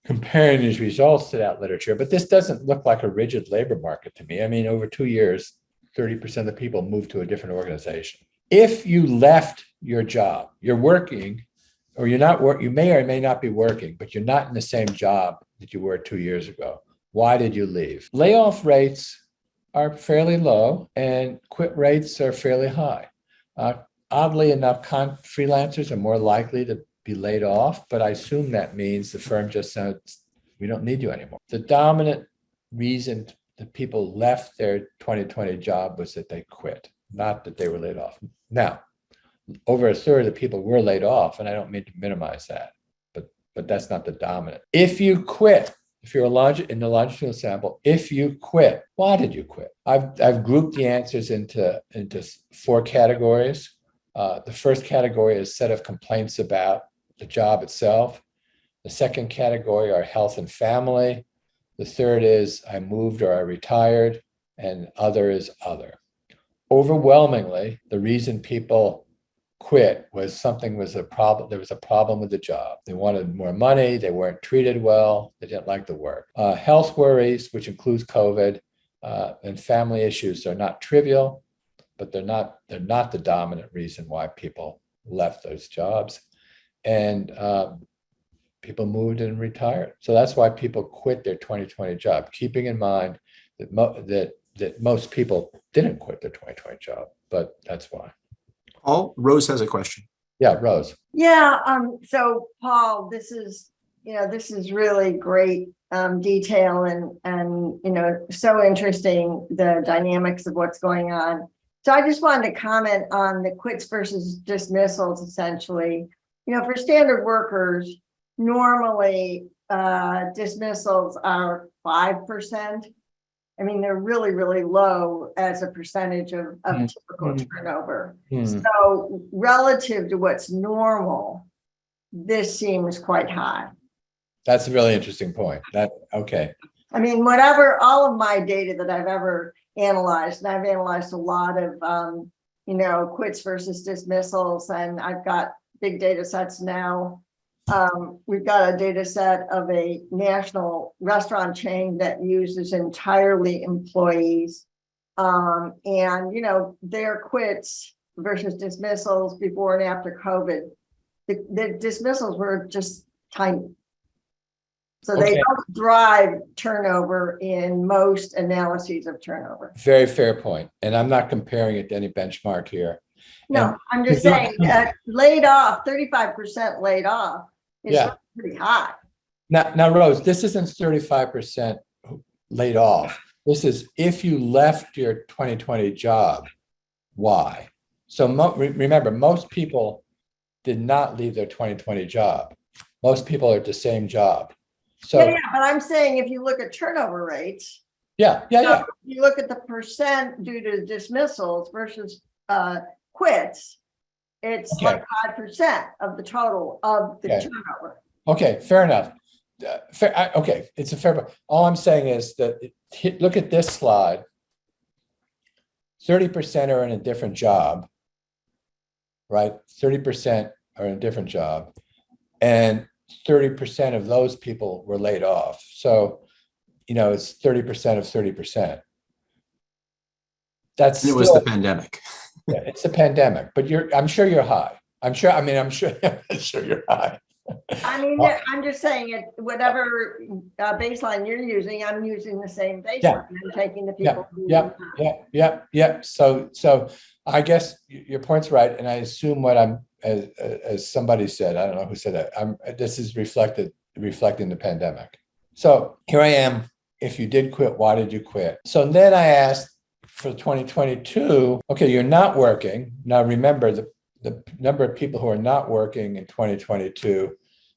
Speaker 2: comparing these results to that literature. But this doesn't look like a rigid labor market to me. Over 2 years, 30% of the people moved to a different organization. If you left your job, you're working, or you're not you may or may not be working, but you're not in the same job that you were 2 years ago. Why did you leave? Layoff rates are fairly low, and quit rates are fairly high. Oddly enough, freelancers are more likely to be laid off, but I assume that means the firm just said, we don't need you anymore. The dominant reason that people left their 2020 job was that they quit, not that they were laid off. Now, over a third of the people were laid off, and I don't mean to minimize that, but that's not the dominant. If you quit, if you're in the longitudinal sample, if you quit, why did you quit? I've grouped the answers into 4 categories. The first category is a set of complaints about the job itself. The second category are health and family. The third is I moved or I retired, and other is other. Overwhelmingly, the reason people quit was a problem. There was a problem with the job. They wanted more money. They weren't treated well. They didn't like the work. Health worries, which includes COVID, and family issues are not trivial, but they're not the dominant reason why people left those jobs. And people moved and retired. So that's why people quit their 2020 job, keeping in mind that most people didn't quit their 2020 job, but that's why.
Speaker 3: Rose has a question.
Speaker 2: Yeah, Rose.
Speaker 7: Yeah. So Paul, this is really great detail and so interesting, the dynamics of what's going on. So I just wanted to comment on the quits versus dismissals, essentially. For standard workers, normally dismissals are 5%. They're really, really low as a percentage of typical turnover. So relative to what's normal, this seems quite high.
Speaker 2: That's a really interesting point. Okay.
Speaker 7: I mean, whatever, all of my data that I've ever analyzed, and I've analyzed a lot of, quits versus dismissals, and I've got big data sets now. We've got a data set of a national restaurant chain that uses entirely employees. Their quits versus dismissals before and after COVID, the dismissals were just tiny. So they
Speaker 2: Okay.
Speaker 7: don't drive turnover in most analyses of turnover.
Speaker 2: Very fair point. And I'm not comparing it to any benchmark here.
Speaker 7: No,
Speaker 2: And-
Speaker 7: I'm just saying laid off, 35% laid off is
Speaker 2: Yeah.
Speaker 7: pretty high.
Speaker 2: Now, Rose, this isn't 35% laid off. This is if you left your 2020 job, why? So remember, most people did not leave their 2020 job. Most people are at the same job. So
Speaker 7: Yeah, but I'm saying if you look at turnover rates,
Speaker 2: yeah.
Speaker 7: you look at the percent due to dismissals versus quits, it's
Speaker 2: Okay.
Speaker 7: like 5% of the total of the
Speaker 2: Okay.
Speaker 7: turnover.
Speaker 2: Okay, fair enough. Okay, it's a fair point. All I'm saying is that look at this slide. 30% are in a different job, right? 30% are in a different job. And 30% of those people were laid off. So, it's 30% of 30%. That's
Speaker 3: And it was
Speaker 2: still,
Speaker 3: the pandemic.
Speaker 2: yeah, it's a pandemic, but I'm sure you're high. I'm sure you're high.
Speaker 7: I mean, I'm just saying it, whatever baseline you're using, I'm using the same baseline. I'm taking the people.
Speaker 2: Yeah. So I guess your point's right. And I assume what as somebody said, I don't know who said that, this is reflecting the pandemic. So here I am. If you did quit, why did you quit? So then I asked for 2022, okay, you're not working. Now remember, the number of people who are not working in 2022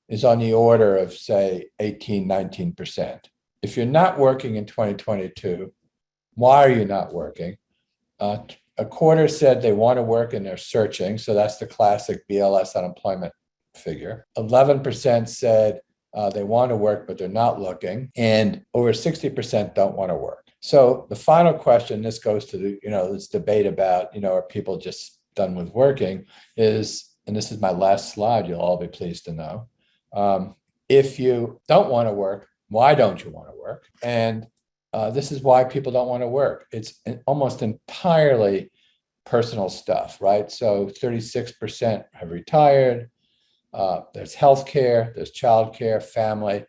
Speaker 2: is on the order of, say, 18, 19%. If you're not working in 2022, why are you not working? A quarter said they want to work and they're searching. So that's the classic BLS unemployment figure. 11% said they want to work, but they're not looking. And over 60% don't want to work. So the final question, this goes to this debate about, are people just done with working, is, and this is my last slide, you'll all be pleased to know. If you don't want to work, why don't you want to work? And this is why people don't want to work. It's almost entirely personal stuff, right? So 36% have retired. There's healthcare, there's childcare, family.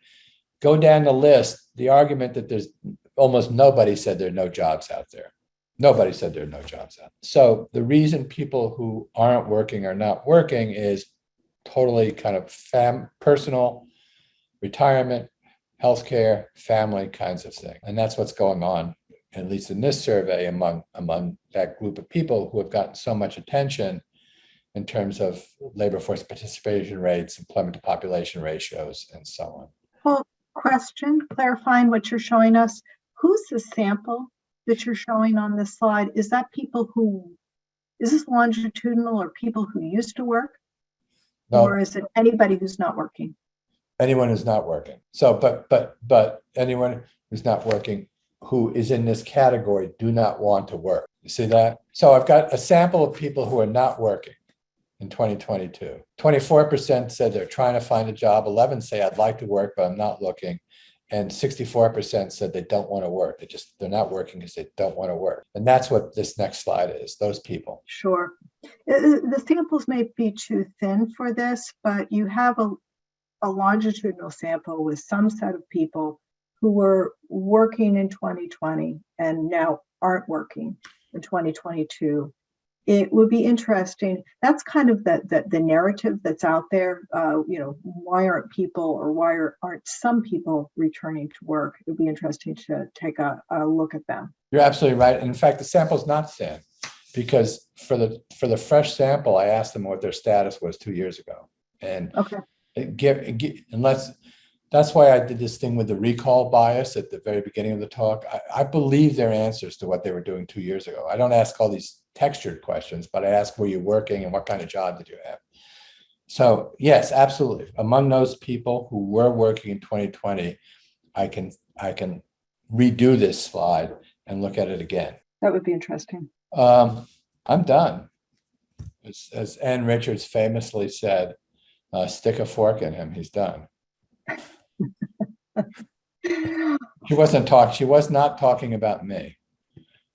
Speaker 2: Go down the list. The argument that there's almost nobody said there are no jobs out there. Nobody said there are no jobs out there. So the reason people who aren't working are not working is totally kind of personal, retirement, healthcare, family kinds of thing. And that's what's going on, at least in this survey, among that group of people who have gotten so much attention in terms of labor force participation rates, employment to population ratios, and so on.
Speaker 1: Well, question, clarifying what you're showing us. Who's the sample that you're showing on this slide? Is that is this longitudinal or people who used to work?
Speaker 2: No.
Speaker 1: Or is it anybody who's not working?
Speaker 2: Anyone who's not working. So, but anyone who's not working who is in this category do not want to work. You see that? So I've got a sample of people who are not working in 2022. 24% said they're trying to find a job. 11 say I'd like to work, but I'm not looking. And 64% said they don't want to work. They're not working because they don't want to work. And that's what this next slide is, those people.
Speaker 1: Sure. The samples may be too thin for this, but you have a longitudinal sample with some set of people who were working in 2020 and now aren't working in 2022. It would be interesting. That's kind of the narrative that's out there. Why aren't people, or why aren't some people returning to work? It would be interesting to take a look at them.
Speaker 2: You're absolutely right. And in fact, the sample's not thin, because for the fresh sample, I asked them what their status was 2 years ago. And
Speaker 1: okay.
Speaker 2: That's why I did this thing with the recall bias at the very beginning of the talk. I believe their answers to what they were doing 2 years ago. I don't ask all these textured questions, but I ask, were you working and what kind of job did you have? So yes, absolutely. Among those people who were working in 2020, I can redo this slide and look at it again.
Speaker 1: That would be interesting.
Speaker 2: I'm done. As Ann Richards famously said, stick a fork in him, he's done. She was not talking about me,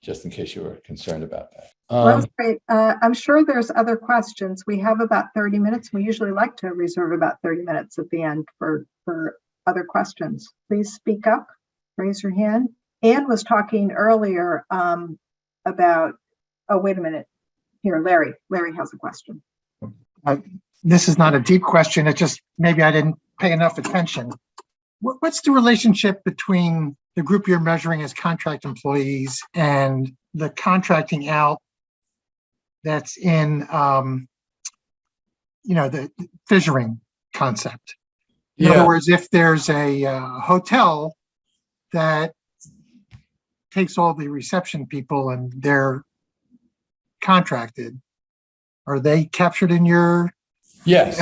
Speaker 2: just in case you were concerned about that.
Speaker 1: Well, that's great. I'm sure there's other questions. We have about 30 minutes. We usually like to reserve about 30 minutes at the end for other questions. Please speak up, raise your hand. Ann was talking earlier about, oh, wait a minute. Here, Larry has a question.
Speaker 5: This is not a deep question. It just, maybe I didn't pay enough attention. What's the relationship between the group you're measuring as contract employees and the contracting out that's in, the fissuring concept? In other words, if there's a hotel that takes all the reception people and they're contracted, are they captured in your?
Speaker 2: Yes.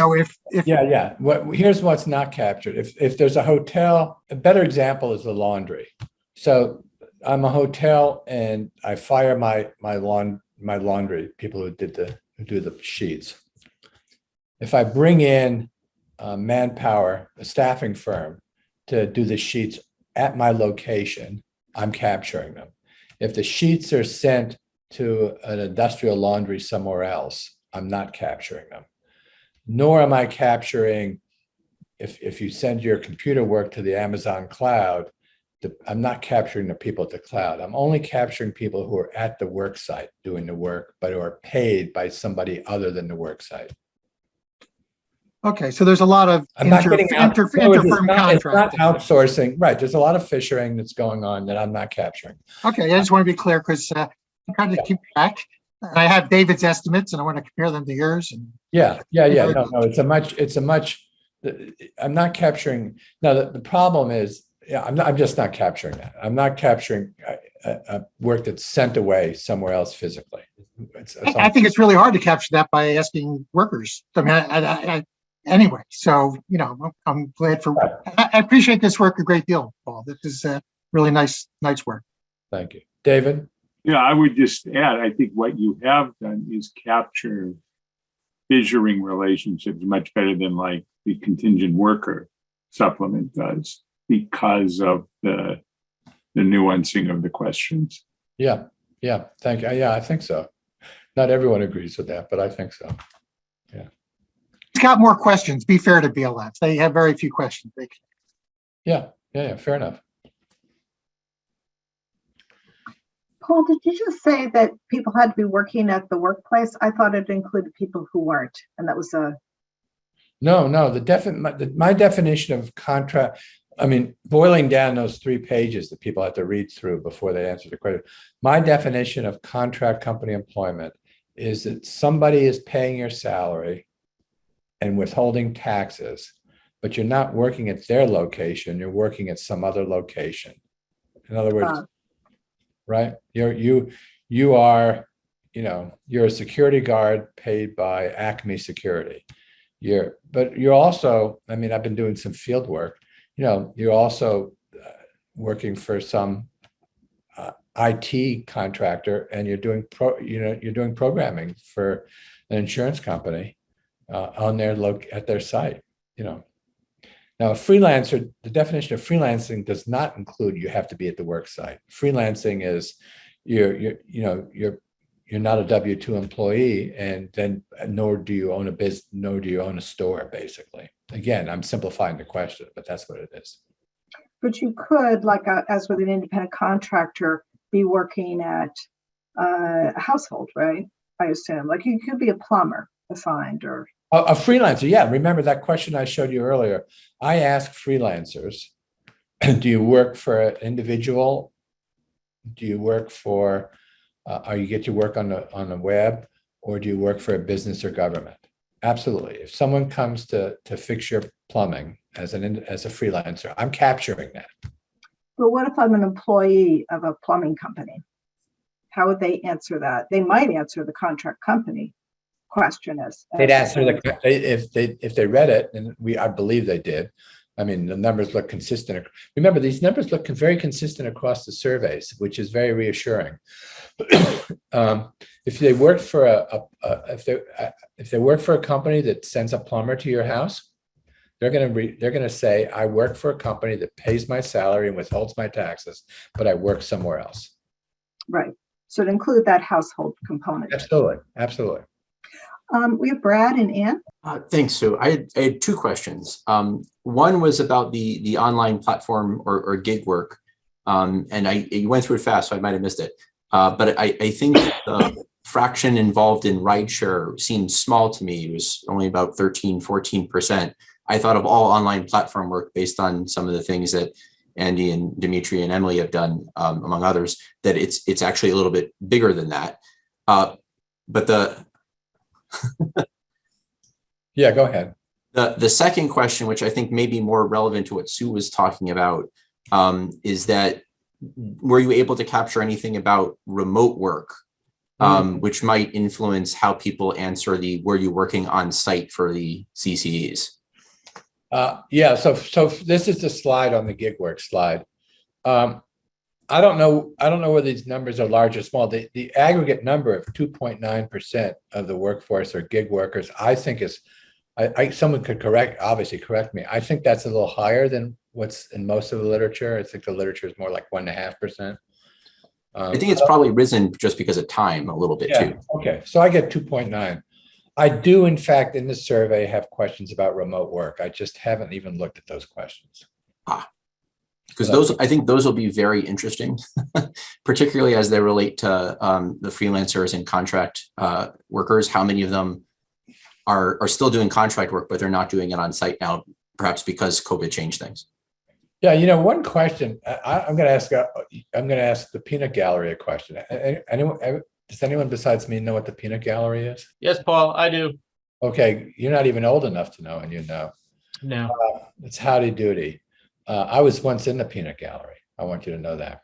Speaker 5: If
Speaker 2: Yeah. Here's what's not captured. If there's a hotel, a better example is the laundry. So I'm a hotel and I fire my laundry people who do the sheets. If I bring in manpower, a staffing firm to do the sheets at my location, I'm capturing them. If the sheets are sent to an industrial laundry somewhere else, I'm not capturing them. Nor am I capturing, if you send your computer work to the Amazon cloud, I'm not capturing the people at the cloud. I'm only capturing people who are at the work site doing the work, but who are paid by somebody other than the work site.
Speaker 5: Okay, so there's a lot of
Speaker 2: interfirm
Speaker 5: contracting.
Speaker 2: It's not outsourcing, right? There's a lot of fissuring that's going on that I'm not capturing.
Speaker 5: Okay, I just want to be clear because I'm trying to keep track. And I have David's estimates and I want to compare them to yours. And
Speaker 2: Yeah. No, it's a much. I'm not capturing. Now the problem is, I'm just not capturing that. I'm not capturing a work that's sent away somewhere else physically.
Speaker 5: I think it's really hard to capture that by asking workers. I mean, anyway, so, I'm glad for, I appreciate this work a great deal, Paul. This is really nice work.
Speaker 2: Thank you. David?
Speaker 6: Yeah, I would just add, I think what you have done is capture fissuring relationships much better than like the contingent worker supplement does because of the nuancing of the questions.
Speaker 2: Yeah. Thank you. Yeah, I think so. Not everyone agrees with that, but I think so. Yeah.
Speaker 5: It's got more questions. Be fair to BLS. They have very few questions.
Speaker 2: Yeah. Fair enough.
Speaker 1: Paul, did you just say that people had to be working at the workplace? I thought it included people who weren't, and that was a.
Speaker 2: No. My definition of contract. I mean, boiling down those 3 pages that people have to read through before they answer the question. My definition of contract company employment is that somebody is paying your salary and withholding taxes, but you're not working at their location, you're working at some other location. In other words, right? You are, you're a security guard paid by Acme Security. But you're also, I mean, I've been doing some field work. You're also working for some IT contractor, and you're doing programming for an insurance company on at their site. Now, a freelancer, the definition of freelancing does not include you have to be at the work site. Freelancing is you're not a W-2 employee, and then nor do you own a business, nor do you own a store, basically. Again, I'm simplifying the question, but that's what it is.
Speaker 1: But you could, as with an independent contractor, be working at a household, right? I assume, you could be a plumber assigned or.
Speaker 2: A freelancer, yeah. Remember that question I showed you earlier? I asked freelancers, do you work for an individual? Do you work for, or you get to work on the web, or do you work for a business or government? Absolutely. If someone comes to fix your plumbing as a freelancer, I'm capturing that.
Speaker 1: But what if I'm an employee of a plumbing company? How would they answer that? They might answer the contract company question as
Speaker 2: they'd answer if they read it, and I believe they did. I mean, the numbers look consistent. Remember, these numbers look very consistent across the surveys, which is very reassuring. If they work for if they work for a company that sends a plumber to your house, they're going to say, I work for a company that pays my salary and withholds my taxes, but I work somewhere else.
Speaker 1: Right. So to include that household component.
Speaker 2: Absolutely. Absolutely.
Speaker 1: We have Brad and Ann.
Speaker 3: Thanks, Sue. I had two questions. One was about the online platform or gig work. And you went through it fast, so I might have missed it. But I think the fraction involved in rideshare seemed small to me. It was only about 13-14%. I thought of all online platform work based on some of the things that Andy and Dimitri and Emily have done, among others, that it's actually a little bit bigger than that. But
Speaker 2: Yeah, go ahead.
Speaker 3: The second question, which I think may be more relevant to what Sue was talking about, is that were you able to capture anything about remote work, which might influence how people answer were you working on site for the CCEs?
Speaker 2: Yeah, so this is the slide on the gig work slide. I don't know whether these numbers are large or small. The aggregate number of 2.9% of the workforce are gig workers, I think is, someone could obviously correct me. I think that's a little higher than what's in most of the literature. I think the literature is more like 1.5%.
Speaker 3: I think it's probably risen just because of time a little bit too.
Speaker 2: Okay, so I get 2.9. I do, in fact, in this survey have questions about remote work. I just haven't even looked at those questions.
Speaker 3: Because I think those will be very interesting, particularly as they relate to the freelancers and contract workers. How many of them are still doing contract work, but they're not doing it on site now, perhaps because COVID changed things?
Speaker 2: Yeah, one question I'm going to ask. I'm going to ask the Peanut Gallery a question. Does anyone besides me know what the Peanut Gallery is?
Speaker 8: Yes, Paul, I do.
Speaker 2: Okay, you're not even old enough to know, and you know.
Speaker 8: No.
Speaker 2: It's Howdy Doody. I was once in the Peanut Gallery. I want you to know that.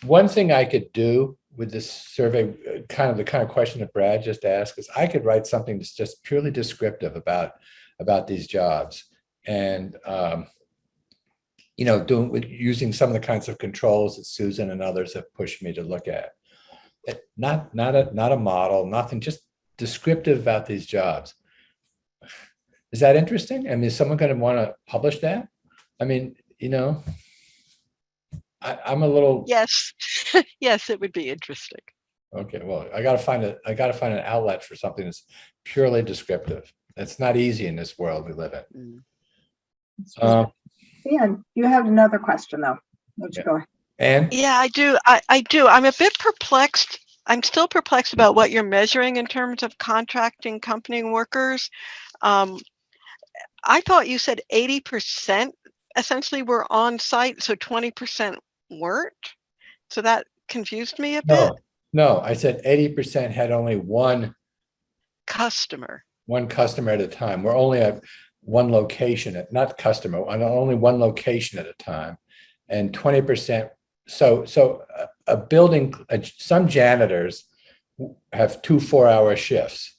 Speaker 2: One thing I could do with this survey, the kind of question that Brad just asked, is I could write something that's just purely descriptive about these jobs, and using some of the kinds of controls that Susan and others have pushed me to look at. Not a model, nothing, just descriptive about these jobs. Is that interesting? I mean, is someone going to want to publish that? I mean, I'm a little.
Speaker 4: Yes, yes, it would be interesting.
Speaker 2: Okay, well, I got to find an outlet for something that's purely descriptive. It's not easy in this world we live in.
Speaker 1: Ann, you have another question though. Let's go ahead.
Speaker 2: And
Speaker 4: yeah, I do. I do. I'm a bit perplexed. I'm still perplexed about what you're measuring in terms of contracting company workers. I thought you said 80% essentially were on site, so 20% weren't. So that confused me a bit.
Speaker 2: No, I said 80% had only one
Speaker 4: customer
Speaker 2: at a time. We're only at one location, not customer, only one location at a time, and 20%. So a building, some janitors have 2 4-hour shifts.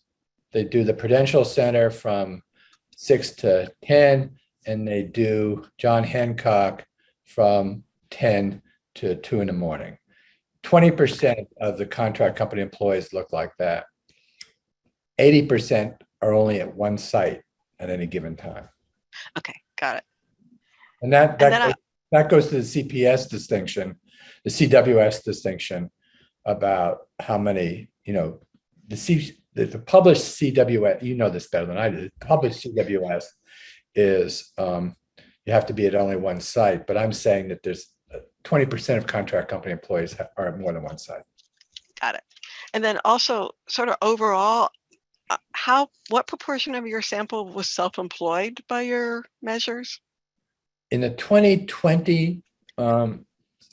Speaker 2: They do the Prudential Center from 6 to 10, and they do John Hancock from 10 to 2 in the morning. 20% of the contract company employees look like that. 80% are only at one site at any given time.
Speaker 4: Okay, got it.
Speaker 2: And that goes to the CPS distinction, the CWS distinction about how many, the published CWS, you know this better than I do. The published CWS is you have to be at only one site, but I'm saying that there's 20% of contract company employees are at more than one site.
Speaker 4: Got it. And then also sort of overall, what proportion of your sample was self-employed by your measures?
Speaker 2: In the 2020, I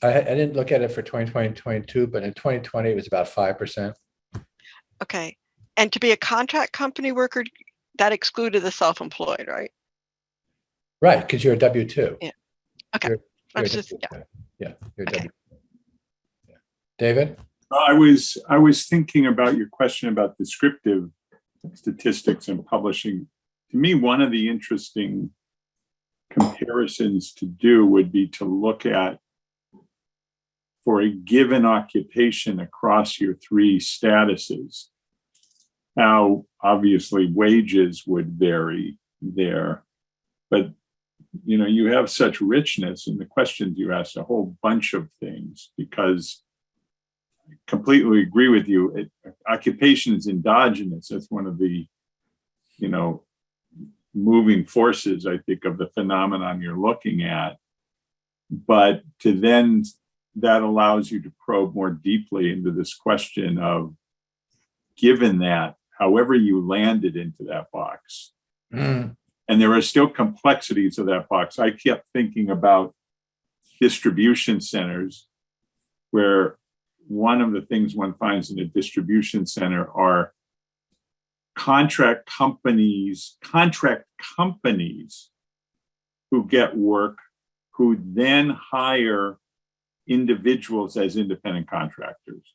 Speaker 2: didn't look at it for 2020 and 2022, but in 2020, it was about 5%.
Speaker 4: Okay. And to be a contract company worker, that excluded the self-employed, right?
Speaker 2: Right, because you're a W-2.
Speaker 4: Yeah. Okay.
Speaker 2: You're
Speaker 4: Okay.
Speaker 2: W-2. Yeah. David?
Speaker 6: I was thinking about your question about descriptive statistics and publishing. To me, one of the interesting comparisons to do would be to look at, for a given occupation across your three statuses, how obviously wages would vary there. But, you know, you have such richness in the questions you asked, a whole bunch of things, because I completely agree with you. Occupation is endogenous. That's one of the, you know, moving forces, I think, of the phenomenon you're looking at. But to then, that allows you to probe more deeply into this question of, given that, however you landed into that box, and there are still complexities of that box. I kept thinking about distribution centers, where one of the things one finds in a distribution center are contract companies who get work, who then hire individuals as independent contractors.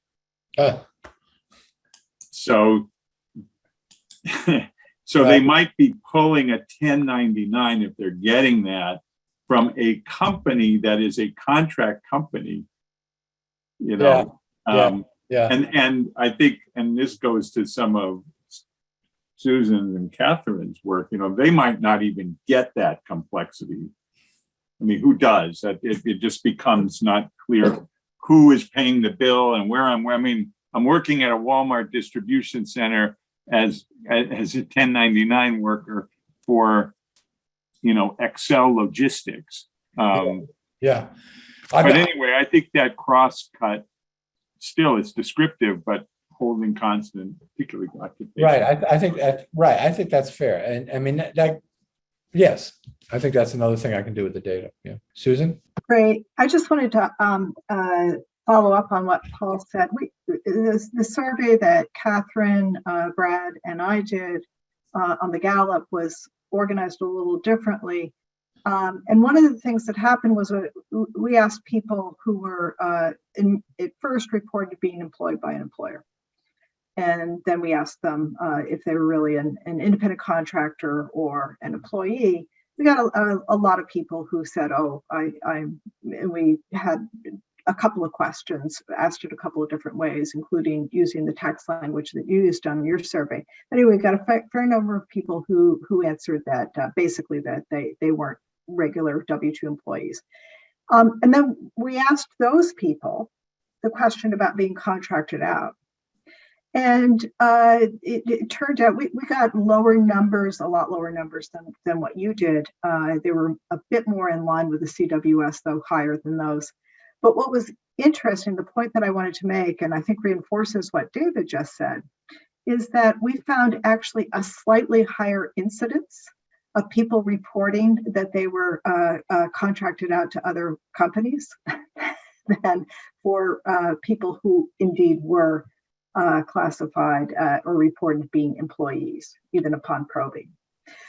Speaker 6: So they might be pulling a 1099 if they're getting that from a company that is a contract company, you know. And I think, and this goes to some of Susan and Catherine's work, you know, they might not even get that complexity. I mean, who does? It just becomes not clear who is paying the bill and where I'm. I mean, I'm working at a Walmart distribution center as a 1099 worker for, you know, Excel Logistics. But anyway, I think that cross cut still is descriptive, but holding constant, particularly occupation.
Speaker 2: Right. I think that, right. I think that's fair. And I mean, that yes, I think that's another thing I can do with the data. Yeah. Susan?
Speaker 1: Great. I just wanted to follow up on what Paul said. The survey that Catherine, Brad, and I did on the Gallup was organized a little differently. And one of the things that happened was we asked people who were at first reported being employed by an employer. And then we asked them if they were really an independent contractor or an employee. We got a lot of people who said, "Oh, we had a couple of questions, asked it a couple of different ways, including using the text language that you used on your survey." Anyway, we got a fair number of people who answered that basically that they weren't regular W-2 employees. And then we asked those people the question about being contracted out. And it turned out we got lower numbers, a lot lower numbers than what you did. They were a bit more in line with the CWS, though higher than those. But what was interesting, the point that I wanted to make, and I think reinforces what David just said, is that we found actually a slightly higher incidence of people reporting that they were contracted out to other companies than for people who indeed were classified or reported being employees, even upon probing.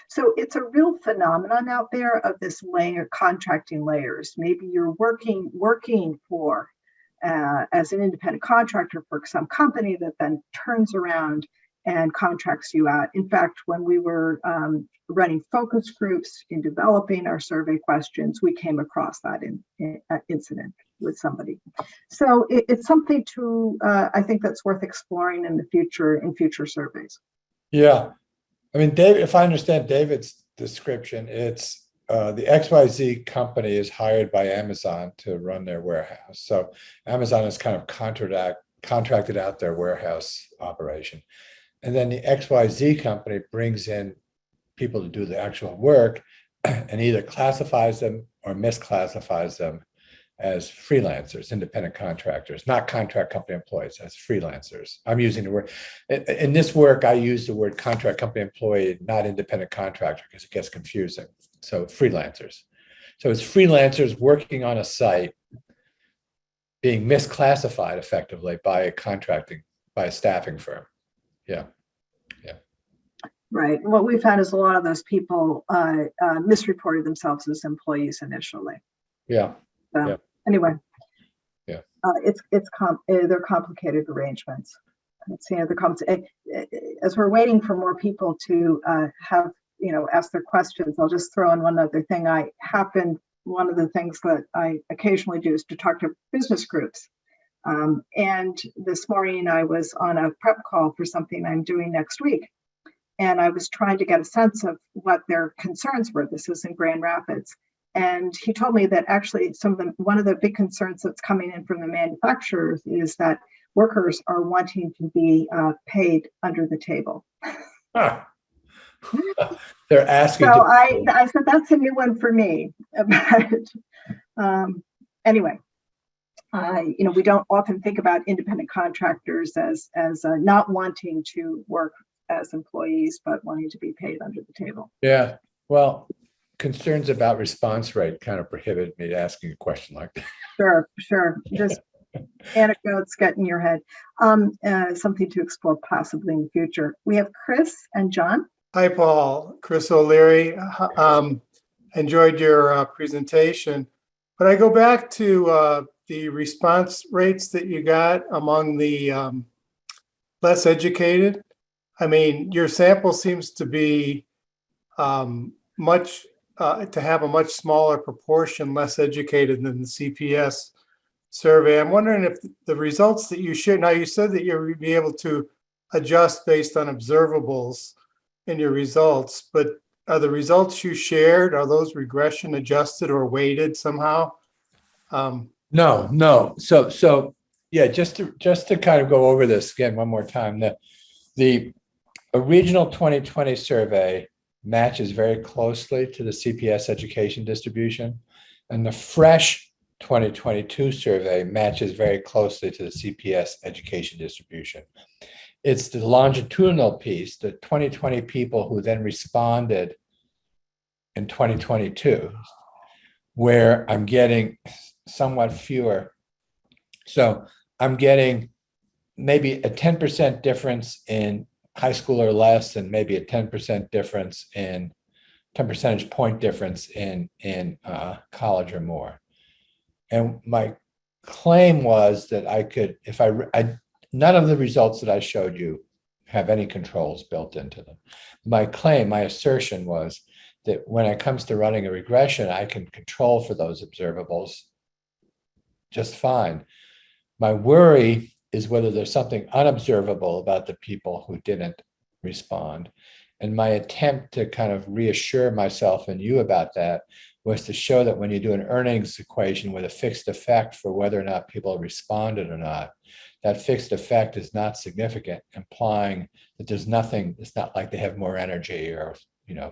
Speaker 1: So it's a real phenomenon out there of this layer, contracting layers. Maybe you're working for as an independent contractor for some company that then turns around and contracts you out. In fact, when we were running focus groups in developing our survey questions, we came across that incident with somebody. So it's something to, I think that's worth exploring in the future, in future surveys.
Speaker 2: Yeah. I mean, David, if I understand David's description, it's the XYZ company is hired by Amazon to run their warehouse. So Amazon has kind of contracted out their warehouse operation. And then the XYZ company brings in people to do the actual work and either classifies them or misclassifies them as freelancers, independent contractors, not contract company employees, as freelancers. I'm using the word, in this work, I use the word contract company employee, not independent contractor, because it gets confusing. So freelancers. So it's freelancers working on a site being misclassified effectively by a staffing firm. Yeah. Yeah.
Speaker 1: Right. What we found is a lot of those people misreported themselves as employees initially.
Speaker 2: Yeah.
Speaker 1: So,
Speaker 2: yeah.
Speaker 1: Anyway.
Speaker 2: Yeah.
Speaker 1: They're complicated arrangements. It's, as we're waiting for more people to have ask their questions. I'll just throw in one other thing. One of the things that I occasionally do is to talk to business groups. And this morning I was on a prep call for something I'm doing next week. And I was trying to get a sense of what their concerns were. This was in Grand Rapids. And he told me that actually one of the big concerns that's coming in from the manufacturers is that workers are wanting to be paid under the table.
Speaker 2: Huh. They're asking.
Speaker 1: So I said, that's a new one for me. But anyway, we don't often think about independent contractors as not wanting to work as employees, but wanting to be paid under the table.
Speaker 2: Yeah. Well, concerns about response rate kind of prohibit me asking a question like that.
Speaker 1: Sure. Just anecdotes get in your head. Something to explore possibly in the future. We have Chris and John.
Speaker 8: Hi, Paul. Chris O'Leary. Enjoyed your presentation. But I go back to the response rates that you got among the less educated. I mean, your sample seems to be to have a much smaller proportion less educated than the CPS survey. I'm wondering if the results that you shared, now you said that you'll be able to adjust based on observables in your results, but are the results you shared, are those regression adjusted or weighted somehow?
Speaker 2: No. So yeah, just to kind of go over this again one more time, the original 2020 survey matches very closely to the CPS education distribution, and the fresh 2022 survey matches very closely to the CPS education distribution. It's the longitudinal piece, the 2020 people who then responded in 2022, where I'm getting somewhat fewer. So I'm getting maybe a 10% difference in high school or less, and maybe a 10% difference in 10 percentage point difference in college or more. And my claim was that I could, if I none of the results that I showed you have any controls built into them. My assertion was that when it comes to running a regression, I can control for those observables just fine. My worry is whether there's something unobservable about the people who didn't respond. And my attempt to kind of reassure myself and you about that was to show that when you do an earnings equation with a fixed effect for whether or not people responded or not, that fixed effect is not significant, implying that there's nothing, it's not like they have more energy or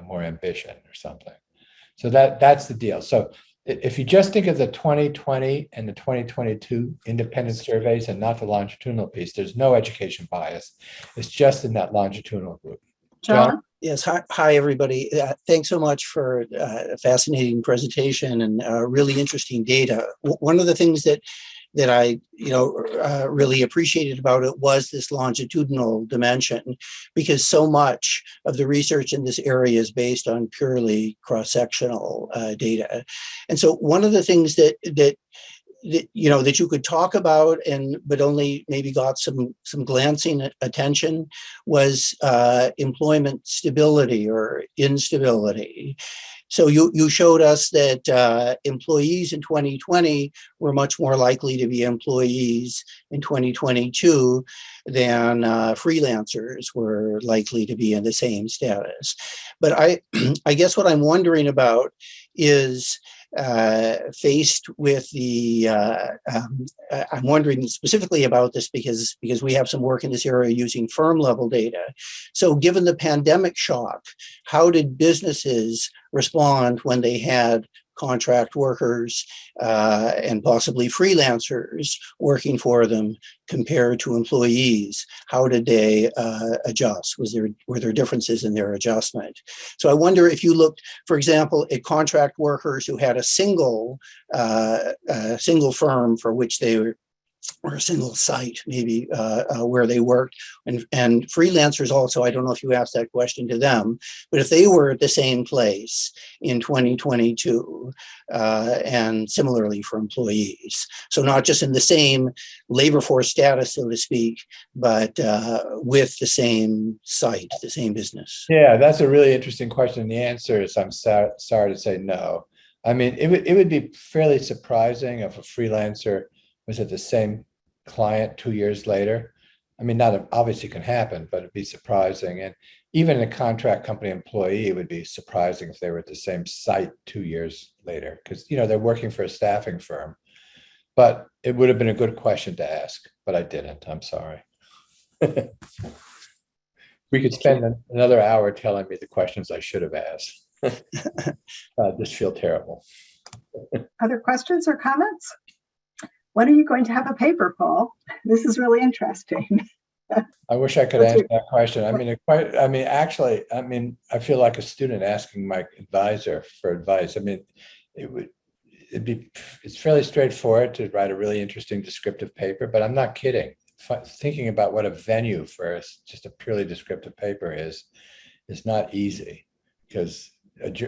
Speaker 2: more ambition or something. So that's the deal. So if you just think of the 2020 and the 2022 independent surveys and not the longitudinal piece, there's no education bias. It's just in that longitudinal group. John?
Speaker 9: Yes. Hi, everybody. Thanks so much for a fascinating presentation and really interesting data. One of the things that I really appreciated about it was this longitudinal dimension, because so much of the research in this area is based on purely cross-sectional data. And so one of the things that you could talk about but only maybe got some glancing attention was employment stability or instability. So you showed us that employees in 2020 were much more likely to be employees in 2022 than freelancers were likely to be in the same status. But I guess what I'm wondering about is faced with the, I'm wondering specifically about this because we have some work in this area using firm level data. So given the pandemic shock, how did businesses respond when they had contract workers and possibly freelancers working for them compared to employees? How did they adjust? Were there differences in their adjustment? So I wonder if you looked, for example, at contract workers who had a single firm for which they or a single site, maybe where they worked. And freelancers also, I don't know if you asked that question to them, but if they were at the same place in 2022, and similarly for employees. So not just in the same labor force status, so to speak, but with the same site, the same business.
Speaker 2: Yeah, that's a really interesting question. The answer is I'm sorry to say no. I mean, it would be fairly surprising if a freelancer was at the same client 2 years later. I mean, not obviously can happen, but it'd be surprising. And even a contract company employee, it would be surprising if they were at the same site 2 years later, because they're working for a staffing firm. But it would have been a good question to ask, but I didn't. I'm sorry. We could spend another hour telling me the questions I should have asked. I just feel terrible.
Speaker 1: Other questions or comments? When are you going to have a paper, Paul? This is really interesting.
Speaker 2: I wish I could answer that question. Actually, I feel like a student asking my advisor for advice. I mean, it's fairly straightforward to write a really interesting descriptive paper, but I'm not kidding. Thinking about what a venue for just a purely descriptive paper is not easy, because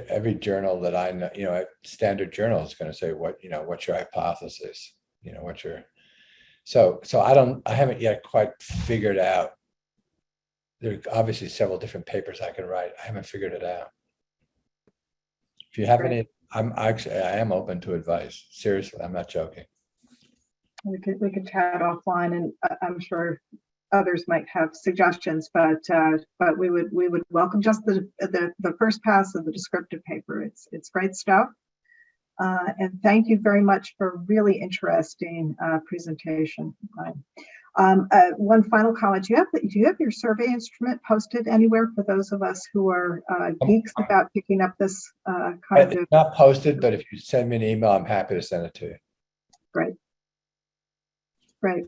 Speaker 2: every journal that I know, a standard journal is going to say what's your hypothesis, so I haven't yet quite figured out. There are obviously several different papers I can write. I haven't figured it out. If you have any, I am open to advice. Seriously, I'm not joking.
Speaker 1: We could chat offline, and I'm sure others might have suggestions, but we would welcome just the first pass of the descriptive paper. It's great stuff, and thank you very much for a really interesting presentation. One final comment: do you have your survey instrument posted anywhere for those of us who are geeks about picking up this kind of?
Speaker 2: Not posted, but if you send me an email, I'm happy to send it to you.
Speaker 1: Great. Great.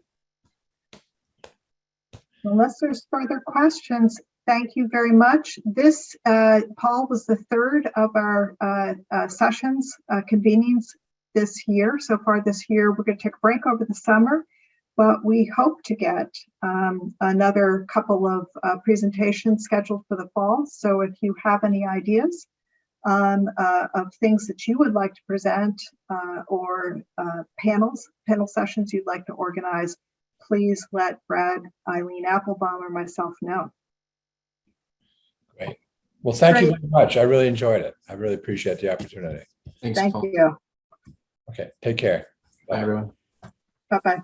Speaker 1: Unless there's further questions, thank you very much. This, Paul, was the third of our sessions, convenings this year. So far this year, we're going to take a break over the summer, but we hope to get another couple of presentations scheduled for the fall. So if you have any ideas of things that you would like to present or panel sessions you'd like to organize, please let Brad, Eileen Applebaum, or myself know.
Speaker 2: Great. Well, thank you very much. I really enjoyed it. I really appreciate the opportunity.
Speaker 3: Thanks,
Speaker 1: Thank
Speaker 3: Paul.
Speaker 1: you.
Speaker 2: Okay, take care.
Speaker 3: Bye, everyone.
Speaker 1: Bye-bye.